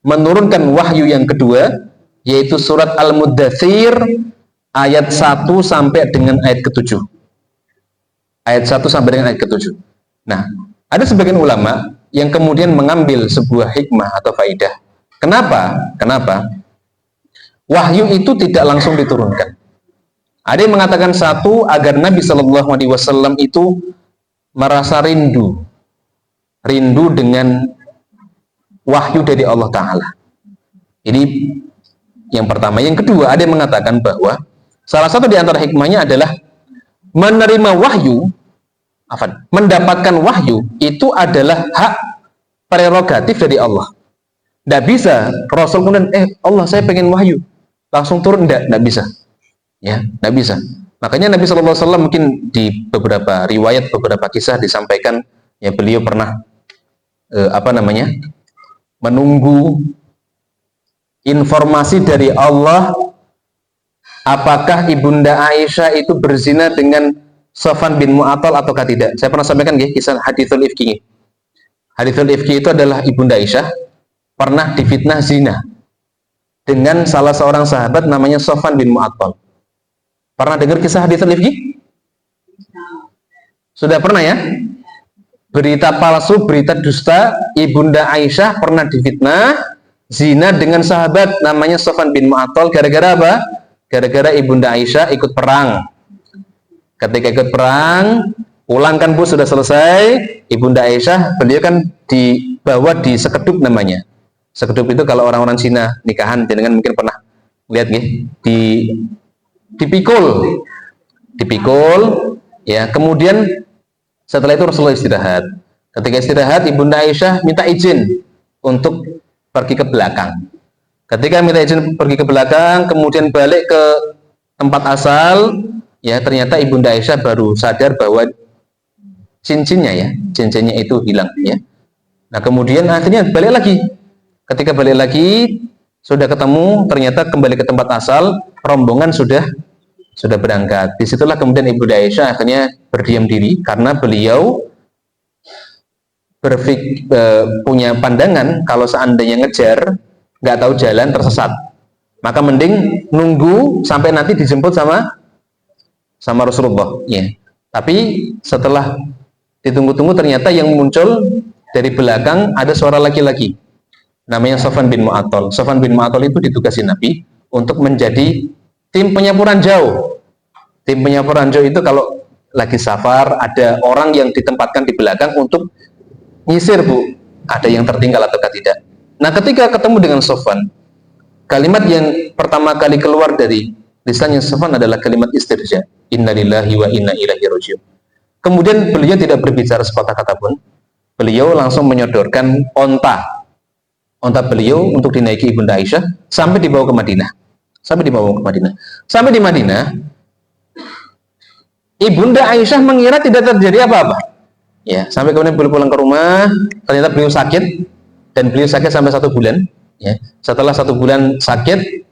menurunkan wahyu yang kedua, yaitu surat Al-Muddathir ayat 1 sampai dengan ayat ke-7. Ayat 1 sampai dengan ayat ke-7. Nah, ada sebagian ulama yang kemudian mengambil sebuah hikmah atau faidah. Kenapa? Wahyu itu tidak langsung diturunkan. Ada yang mengatakan satu, agar Nabi SAW itu merasa rindu dengan wahyu dari Allah Ta'ala. Ini yang pertama. Yang kedua, ada yang mengatakan bahwa salah satu di antara hikmahnya adalah menerima wahyu, mendapatkan wahyu itu adalah hak prerogatif dari Allah. Tidak bisa Rasul kemudian, Allah saya pengen wahyu, langsung turun, tidak bisa. Ya, tidak bisa. Makanya Nabi SAW mungkin di beberapa riwayat, beberapa kisah disampaikan, ya beliau pernah menunggu informasi dari Allah, apakah ibunda Aisyah itu berzina dengan Sofwan bin Mu'attal ataukah tidak. Saya pernah sampaikan kisah hadithul ifki. Hadithul ifki itu adalah ibunda Aisyah pernah difitnah zina dengan salah seorang sahabat namanya Sofwan bin Mu'attal. Pernah dengar kisah hadithul ifki? Sudah pernah ya? Berita palsu, berita dusta, ibunda Aisyah pernah difitnah zina dengan sahabat namanya Sofwan bin Mu'attal. Gara-gara apa? Gara-gara ibunda Aisyah ikut perang. Ketika ikut perang, pulang kan Bu, sudah selesai, ibunda Aisyah, beliau kan di dibawa di sekedup namanya. Sekedup itu kalau orang-orang Cina nikahan, jenengan mungkin pernah lihat nih, dipikul ya. Kemudian setelah itu Rasulullah istirahat. Ketika istirahat, Ibunda Aisyah minta izin untuk pergi ke belakang. Ketika minta izin pergi ke belakang, kemudian balik ke tempat asal, ya ternyata Ibunda Aisyah baru sadar bahwa cincinnya itu hilang ya. Nah kemudian akhirnya balik lagi. Ketika balik lagi sudah ketemu, ternyata kembali ke tempat asal, rombongan sudah berangkat. Disitulah kemudian Ibunda Aisyah akhirnya berdiam diri karena beliau punya pandangan kalau seandainya ngejar nggak tahu jalan, tersesat, maka mending nunggu sampai nanti dijemput sama Rasulullah ya. Tapi setelah ditunggu-tunggu ternyata yang muncul dari belakang ada suara laki-laki namanya Sofwan bin Mu'attal. Sofwan bin Mu'attal itu ditugasi Nabi untuk menjadi tim penyapu ranjau. Tim penyapu ranjau itu kalau lagi safar ada orang yang ditempatkan di belakang untuk nyisir, Bu, ada yang tertinggal atau tidak. Nah ketika ketemu dengan Sofwan, kalimat yang pertama kali keluar dari lisannya Sofwan adalah kalimat istirja, innalillahi wa inna ilaihi raji'un. Kemudian beliau tidak berbicara sepatah kata pun, beliau langsung menyodorkan onta beliau untuk dinaiki Ibunda Aisyah sampai dibawa ke Madinah. Sampai di Madinah, Ibunda Aisyah mengira tidak terjadi apa-apa. Ya, sampai kemudian beliau pulang ke rumah, ternyata beliau sakit dan beliau sakit sampai 1 bulan. Ya, setelah 1 bulan sakit,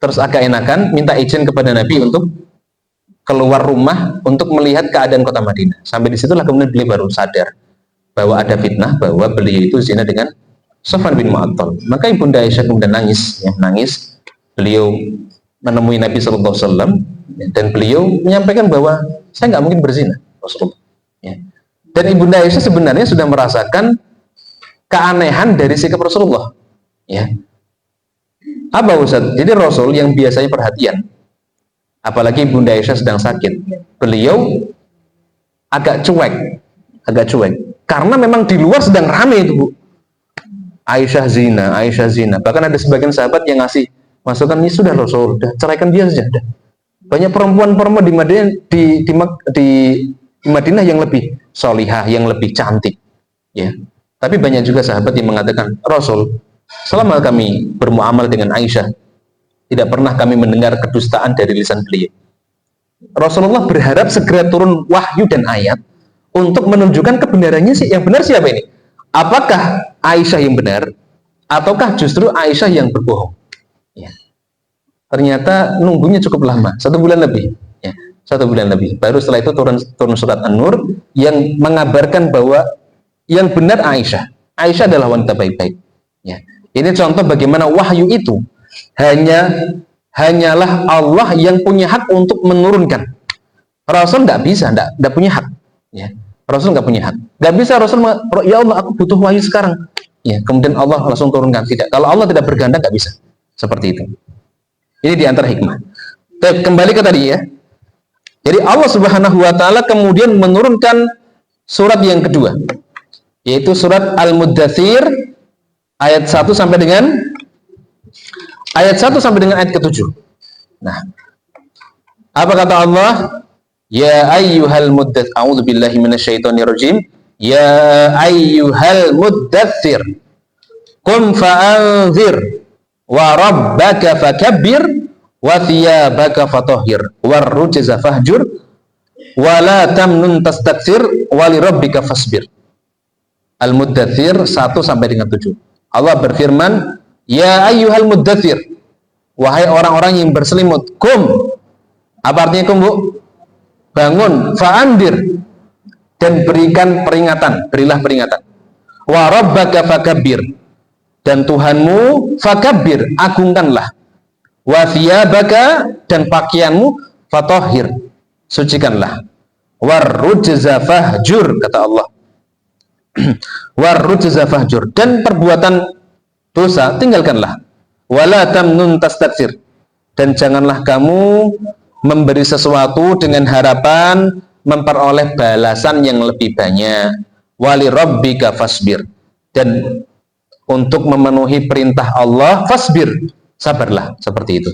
terus agak enakan, minta izin kepada Nabi untuk keluar rumah untuk melihat keadaan kota Madinah. Sampai disitulah kemudian beliau baru sadar bahwa ada fitnah, bahwa beliau itu zina dengan Sofwan bin Mu'attal. Maka Ibunda Aisyah kemudian nangis. Beliau menemui Nabi SAW dan beliau menyampaikan bahwa saya nggak mungkin berzina, Rasulullah. Ya. Dan Ibunda Aisyah sebenarnya sudah merasakan keanehan dari sikap Rasulullah. Ya. Apa Ustaz? Jadi Rasul yang biasanya perhatian, apalagi Ibunda Aisyah sedang sakit, beliau agak cuek. Karena memang di luar sedang rame itu, Bu. Aisyah zina. Bahkan ada sebagian sahabat yang ngasih masukan, ini sudah Rasul, sudah ceraikan dia saja. Banyak perempuan-perempuan di Madinah yang lebih solihah, yang lebih cantik, ya. Tapi banyak juga sahabat yang mengatakan, Rasul, selama kami bermuamal dengan Aisyah, tidak pernah kami mendengar kedustaan dari lisan beliau. Rasulullah berharap segera turun wahyu dan ayat untuk menunjukkan kebenarannya sih. Yang benar siapa ini? Apakah Aisyah yang benar, ataukah justru Aisyah yang berbohong? Ya. Ternyata nunggunya cukup lama, 1 bulan lebih. Ya. 1 bulan lebih. Baru setelah itu turun surat An-Nur yang mengabarkan bahwa yang benar Aisyah. Aisyah adalah wanita baik-baik. Ya. Ini contoh bagaimana wahyu itu hanyalah Allah yang punya hak untuk menurunkan. Rasul nggak bisa, nggak punya hak. Ya. Rasul nggak punya hak. Nggak bisa Rasul, ya Allah aku butuh wahyu sekarang. Ya. Kemudian Allah langsung turunkan. Tidak. Kalau Allah tidak berganda nggak bisa. Seperti itu. Ini diantara hikmah. Kembali ke tadi ya. Jadi Allah Subhanahu wa taala kemudian menurunkan surat yang kedua, yaitu surat Al-Muddatsir ayat 1 sampai dengan ayat ke-7. Nah, apa kata Allah? Ya ayyuhal muddatsir, a'udzubillahi minasyaitonirrajim. Ya ayyuhal muddatsir, qum fa'anzir wa rabbaka fakabbir wa thiyabaka fatahhir war rujza fahjur wa la tamnun tastakthir wa li rabbika fasbir. Al-Muddatsir 1 sampai dengan 7. Allah berfirman, ya ayyuhal muddatsir, wahai orang-orang yang berselimut, kum. Apa artinya kum, Bu? Bangun, fa'andir, dan berikan peringatan, berilah peringatan. Wa rabbaka fakabbir, dan Tuhanmu fakabbir, agungkanlah. Wa thiyabaka, dan pakaianmu fatahhir, sucikanlah. War rujza fahjur, kata Allah. War rujza fahjur, dan perbuatan dosa tinggalkanlah. Wala tamnun tastakthir, dan janganlah kamu memberi sesuatu dengan harapan memperoleh balasan yang lebih banyak. Wali rabbika fasbir, dan untuk memenuhi perintah Allah, fasbir, sabarlah, seperti itu.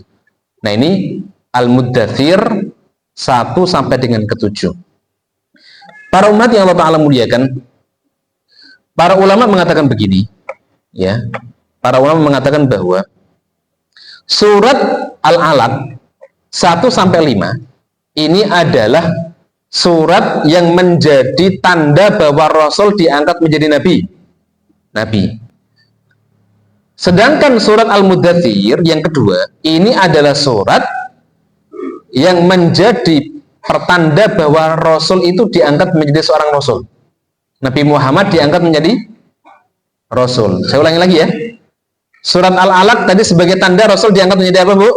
Nah, ini Al-Muddathir 1 sampai dengan ke-7. Para umat yang Allah Ta'ala muliakan, para ulama mengatakan begini, ya. Para ulama mengatakan bahwa surat Al-Alaq 1 sampai 5 ini adalah surat yang menjadi tanda bahwa Rasul diangkat menjadi nabi. Sedangkan surat Al-Muddathir yang kedua ini adalah surat yang menjadi pertanda bahwa Rasul itu diangkat menjadi seorang Rasul. Nabi Muhammad diangkat menjadi Rasul. Saya ulangi lagi ya. Surat Al-Alaq tadi sebagai tanda Rasul diangkat menjadi apa, Bu?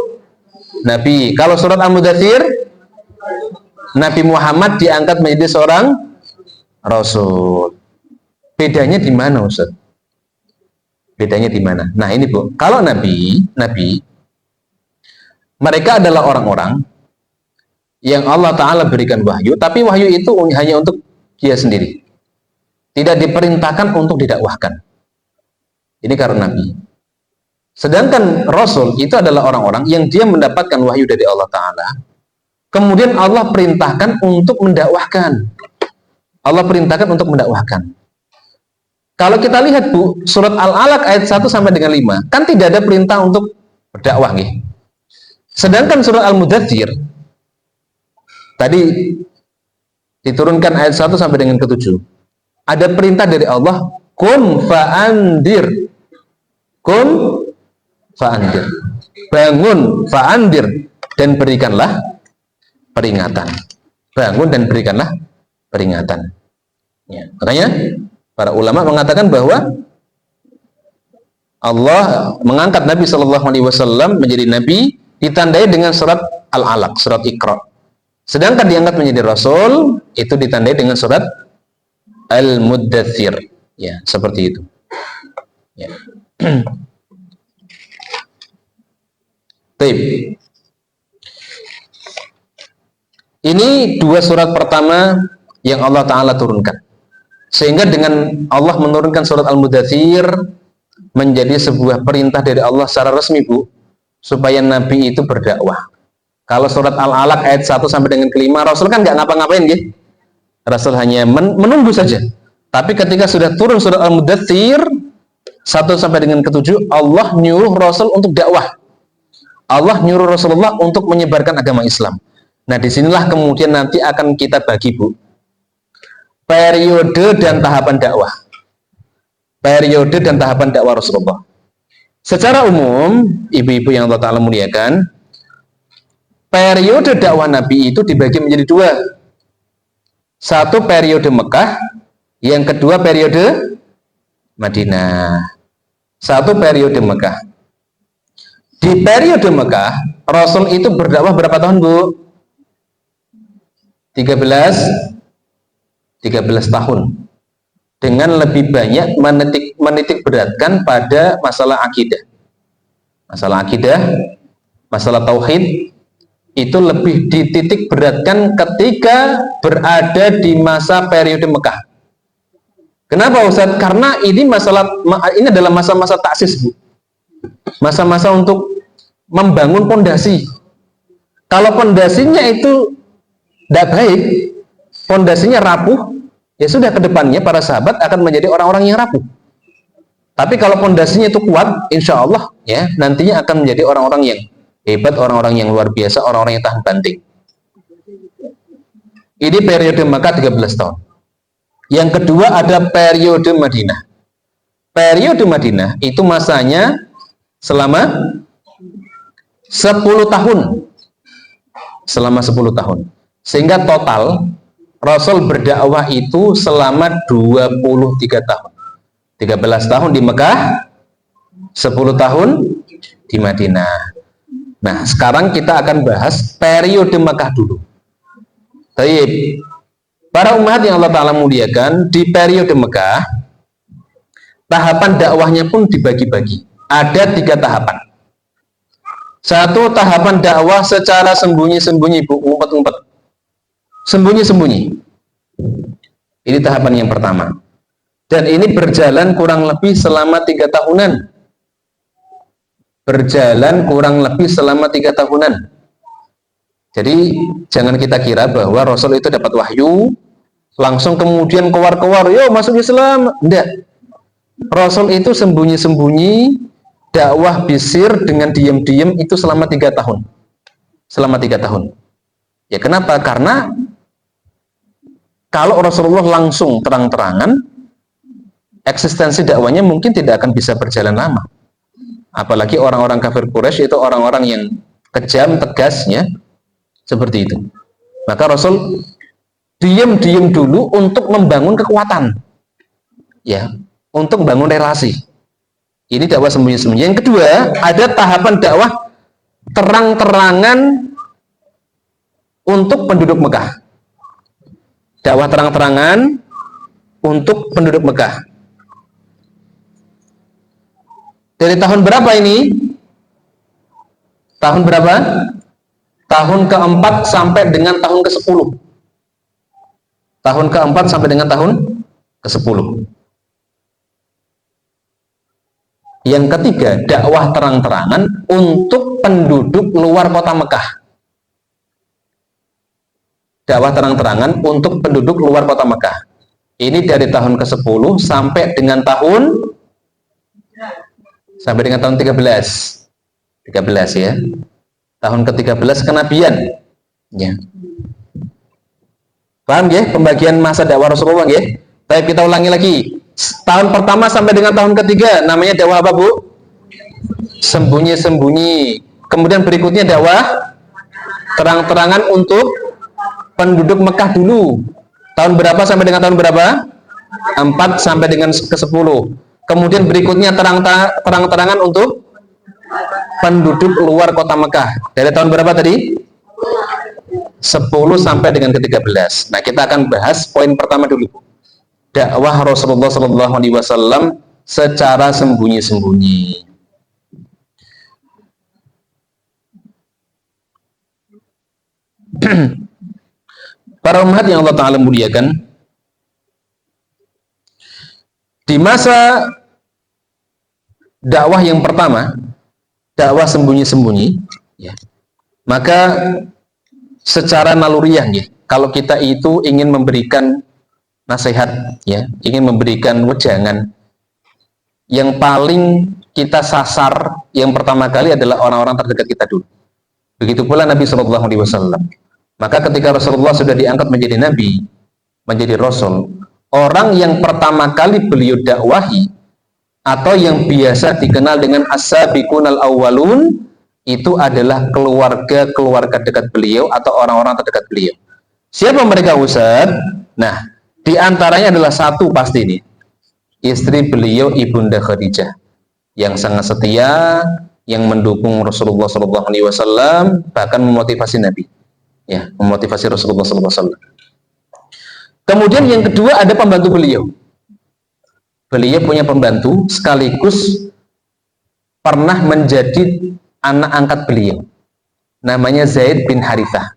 Nabi. Kalau surat Al-Muddathir, Nabi Muhammad diangkat menjadi seorang Rasul. Bedanya di mana, Ustaz? Bedanya di mana? Nah, ini, Bu. Kalau nabi mereka adalah orang-orang yang Allah Ta'ala berikan wahyu, tapi wahyu itu hanya untuk dia sendiri. Tidak diperintahkan untuk didakwahkan. Ini karena nabi. Sedangkan Rasul itu adalah orang-orang yang dia mendapatkan wahyu dari Allah Ta'ala, kemudian Allah perintahkan untuk mendakwahkan. Allah perintahkan untuk mendakwahkan. Kalau kita lihat, Bu, surat Al-Alaq ayat 1 sampai dengan 5, kan tidak ada perintah untuk berdakwah, nih. Sedangkan surat Al-Muddathir tadi diturunkan ayat 1 sampai dengan ke-7. Ada perintah dari Allah, kun fa'andir. Kun fa'andir. Bangun fa'andir dan berikanlah peringatan. Bangun dan berikanlah peringatan. Ya, makanya para ulama mengatakan bahwa Allah mengangkat Nabi Shallallahu Alaihi Wasallam menjadi Nabi ditandai dengan surat Al-Alaq, surat Iqra. Sedangkan diangkat menjadi Rasul itu ditandai dengan surat Al-Muddathir. Ya, seperti itu. Ya. Baik. Ini dua surat pertama yang Allah Ta'ala turunkan. Sehingga dengan Allah menurunkan surat Al-Muddathir menjadi sebuah perintah dari Allah secara resmi, Bu, supaya Nabi itu berdakwah. Kalau surat Al-Alaq ayat 1 sampai dengan ke-5, Rasul kan nggak ngapa-ngapain, gitu. Rasul hanya menunggu saja. Tapi ketika sudah turun surat Al-Muddathir 1 sampai dengan ke-7, Allah nyuruh Rasul untuk dakwah. Allah nyuruh Rasulullah untuk menyebarkan agama Islam. Nah, disinilah kemudian nanti akan kita bagi, Bu, periode dan tahapan dakwah. Periode dan tahapan dakwah Rasulullah. Secara umum, ibu-ibu yang Allah Ta'ala muliakan, periode dakwah Nabi itu dibagi menjadi dua. Satu periode Mekah, yang kedua periode Madinah. Satu periode Mekah. Di periode Mekah, Rasul itu berdakwah berapa tahun, Bu? 13 tahun. Dengan lebih banyak menitik beratkan pada masalah akidah. Masalah akidah, masalah tauhid itu lebih dititik beratkan ketika berada di masa periode Mekah. Kenapa, Ustaz? Karena ini adalah masa-masa taksis, Bu. Masa-masa untuk membangun pondasi. Kalau pondasinya itu tidak baik, pondasinya rapuh, ya sudah, ke depannya para sahabat akan menjadi orang-orang yang rapuh. Tapi kalau pondasinya itu kuat, insya Allah ya nantinya akan menjadi orang-orang yang hebat, orang-orang yang luar biasa, orang-orang yang tahan banting. Ini periode Makkah 13 tahun. Yang kedua ada periode Madinah. Periode Madinah itu masanya selama 10 tahun. Selama 10 tahun. Sehingga total Rasul berdakwah itu selama 23 tahun. 13 tahun di Mekah, 10 tahun di Madinah. Nah, sekarang kita akan bahas periode Mekah dulu. Baik. Para umat yang Allah Ta'ala muliakan, di periode Mekah, tahapan dakwahnya pun dibagi-bagi. Ada 3 tahapan. Satu, tahapan dakwah secara sembunyi-sembunyi, Bu, ngumpet-ngumpet. Sembunyi-sembunyi. Ini tahapan yang pertama. Dan ini berjalan kurang lebih selama 3 tahunan. Berjalan kurang lebih selama 3 tahunan. Jadi jangan kita kira bahwa Rasul itu dapat wahyu langsung kemudian keluar-keluar, yo masuk Islam. Tidak. Rasul itu sembunyi-sembunyi, dakwah bisir dengan diam-diam itu selama 3 tahun. Selama 3 tahun. Ya kenapa? Karena kalau Rasulullah langsung terang-terangan, eksistensi dakwanya mungkin tidak akan bisa berjalan lama. Apalagi orang-orang kafir Quraisy itu orang-orang yang kejam, tegas, ya, seperti itu. Maka Rasul diam-diam dulu untuk membangun kekuatan, ya, untuk membangun relasi. Ini dakwah sembunyi-sembunyi. Yang kedua, ada tahapan dakwah terang-terangan untuk penduduk Mekah. Dakwah terang-terangan untuk penduduk Mekah. Dari tahun berapa ini? Tahun berapa? Tahun keempat sampai dengan tahun ke-10. Tahun keempat sampai dengan tahun ke-10. Yang ketiga, dakwah terang-terangan untuk penduduk luar kota Mekah. Dakwah terang-terangan untuk penduduk luar kota Mekah. Ini dari tahun ke-10 sampai dengan tahun 13. 13 ya. Tahun ke-13 kenabian. Ya. Paham ya pembagian masa dakwah Rasulullah ya? Baik, kita ulangi lagi. Tahun pertama sampai dengan tahun ketiga namanya dakwah apa, Bu? Sembunyi-sembunyi. Kemudian berikutnya dakwah terang-terangan untuk penduduk Mekah dulu. Tahun berapa sampai dengan tahun berapa? 4 sampai dengan ke-10. Kemudian berikutnya terang-terangan untuk penduduk luar kota Mekah. Dari tahun berapa tadi? 10 sampai dengan ke-13. Nah, kita akan bahas poin pertama dulu. Dakwah Rasulullah SAW secara sembunyi-sembunyi. Para umat yang Allah Ta'ala muliakan, di masa dakwah yang pertama, dakwah sembunyi-sembunyi, ya, maka secara naluriah, ya, kalau kita itu ingin memberikan nasihat, ya, ingin memberikan wejangan, yang paling kita sasar yang pertama kali adalah orang-orang terdekat kita dulu. Begitu pula Nabi SAW. Maka ketika Rasulullah sudah diangkat menjadi Nabi, menjadi Rasul, orang yang pertama kali beliau dakwahi atau yang biasa dikenal dengan as-sabiqunal awwalun itu adalah keluarga dekat beliau atau orang-orang terdekat beliau. Siapa mereka, Ustaz? Nah, di antaranya adalah satu pasti nih, istri beliau Ibunda Khadijah yang sangat setia, yang mendukung Rasulullah SAW, bahkan memotivasi Nabi, ya, memotivasi Rasulullah SAW. Kemudian yang kedua ada pembantu beliau. Beliau punya pembantu sekaligus pernah menjadi anak angkat beliau. Namanya Zaid bin Harithah.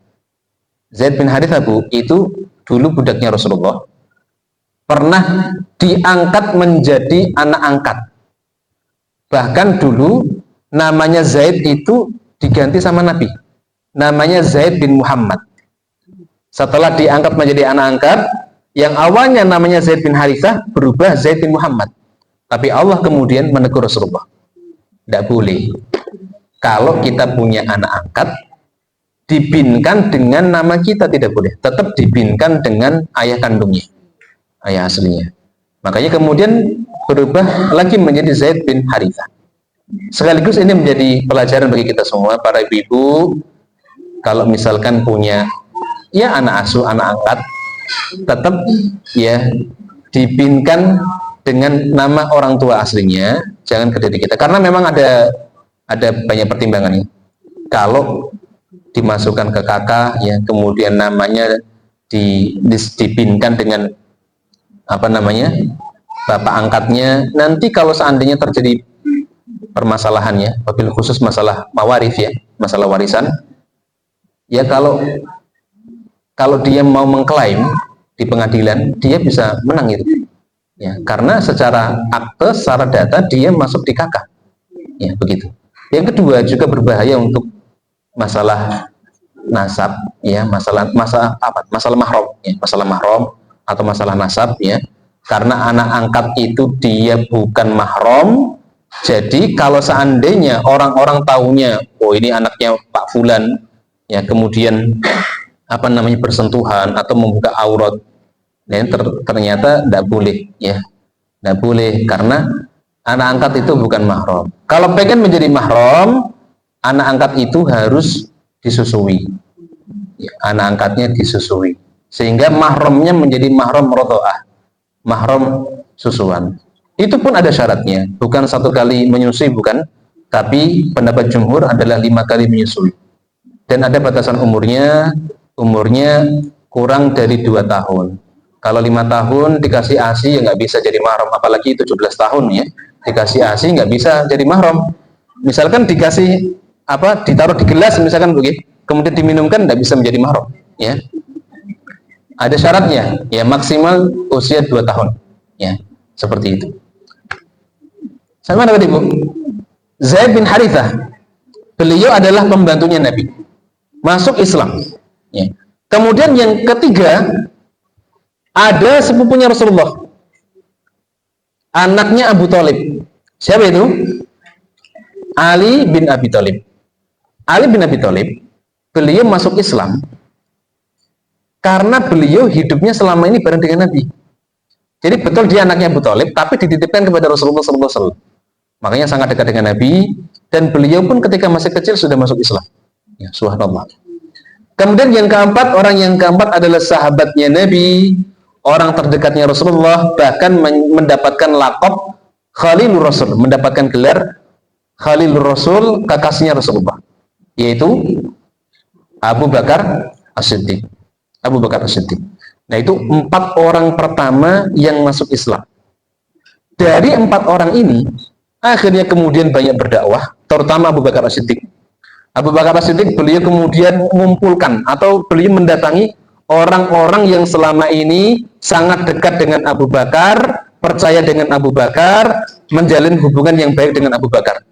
Zaid bin Harithah, Bu, itu dulu budaknya Rasulullah. Pernah diangkat menjadi anak angkat. Bahkan dulu namanya Zaid itu diganti sama Nabi. Namanya Zaid bin Muhammad. Setelah diangkat menjadi anak angkat, yang awalnya namanya Zaid bin Harithah berubah Zaid bin Muhammad. Tapi Allah kemudian menegur Rasulullah. Tidak boleh. Kalau kita punya anak angkat, dibinkan dengan nama kita, tidak boleh. Tetap dibinkan dengan ayah kandungnya, ayah aslinya. Makanya kemudian berubah lagi menjadi Zaid bin Harithah. Sekaligus ini menjadi pelajaran bagi kita semua, para ibu-ibu, kalau misalkan punya ya anak asuh, anak angkat, tetap ya dibinkan dengan nama orang tua aslinya, jangan ke diri kita, karena memang ada banyak pertimbangannya. Kalau dimasukkan ke kakak, ya, kemudian namanya dibinkan dengan apa namanya, bapak angkatnya, nanti kalau seandainya terjadi permasalahannya, wabil khusus masalah mawarif, ya, masalah warisan, ya, kalau dia mau mengklaim di pengadilan, dia bisa menang itu. Ya, karena secara akte, secara data dia masuk di kakak. Ya, begitu. Yang kedua juga berbahaya untuk masalah nasab, ya, masalah mahram, ya, masalah mahram atau masalah nasab, ya. Karena anak angkat itu dia bukan mahram, jadi kalau seandainya orang-orang tahunya, oh ini anaknya Pak Fulan, ya, kemudian bersentuhan atau membuka aurat, dan ternyata tidak boleh, ya, tidak boleh, karena anak angkat itu bukan mahram. Kalau pengen menjadi mahram, anak angkat itu harus disusui, ya, anak angkatnya disusui, sehingga mahramnya menjadi mahram rodoah, mahram susuan. Itu pun ada syaratnya, bukan 1 kali menyusui, bukan, tapi pendapat jumhur adalah 5 kali menyusui, dan ada batasan umurnya kurang dari 2 tahun. Kalau 5 tahun dikasih ASI ya nggak bisa jadi mahram, apalagi 17 tahun, ya, dikasih ASI nggak bisa jadi mahram. Misalkan dikasih ditaruh di gelas misalkan begitu, kemudian diminumkan, nggak bisa menjadi mahram, ya. Ada syaratnya, ya, maksimal usia 2 tahun, ya, seperti itu. Sama tadi, Bu, Zaid bin Harithah, beliau adalah pembantunya Nabi, masuk Islam, ya. Kemudian yang ketiga, ada sepupunya Rasulullah, anaknya Abu Thalib. Siapa itu? Ali bin Abi Thalib. Ali bin Abi Thalib, beliau masuk Islam karena beliau hidupnya selama ini bareng dengan Nabi. Jadi betul dia anaknya Abu Thalib, tapi dititipkan kepada Rasulullah SAW. Makanya sangat dekat dengan Nabi, dan beliau pun ketika masih kecil sudah masuk Islam. Ya, subhanallah. Kemudian yang keempat, orang yang keempat adalah sahabatnya Nabi, orang terdekatnya Rasulullah, bahkan mendapatkan laqab Khalilur Rasul, mendapatkan gelar Khalilur Rasul, kakasnya Rasulullah, yaitu Abu Bakar As-Siddiq. Abu Bakar As-Siddiq. Nah, itu 4 orang pertama yang masuk Islam. Dari 4 orang ini, akhirnya kemudian banyak berdakwah, terutama Abu Bakar As-Siddiq. Abu Bakar As-Siddiq, beliau kemudian mengumpulkan atau beliau mendatangi orang-orang yang selama ini sangat dekat dengan Abu Bakar, percaya dengan Abu Bakar, menjalin hubungan yang baik dengan Abu Bakar.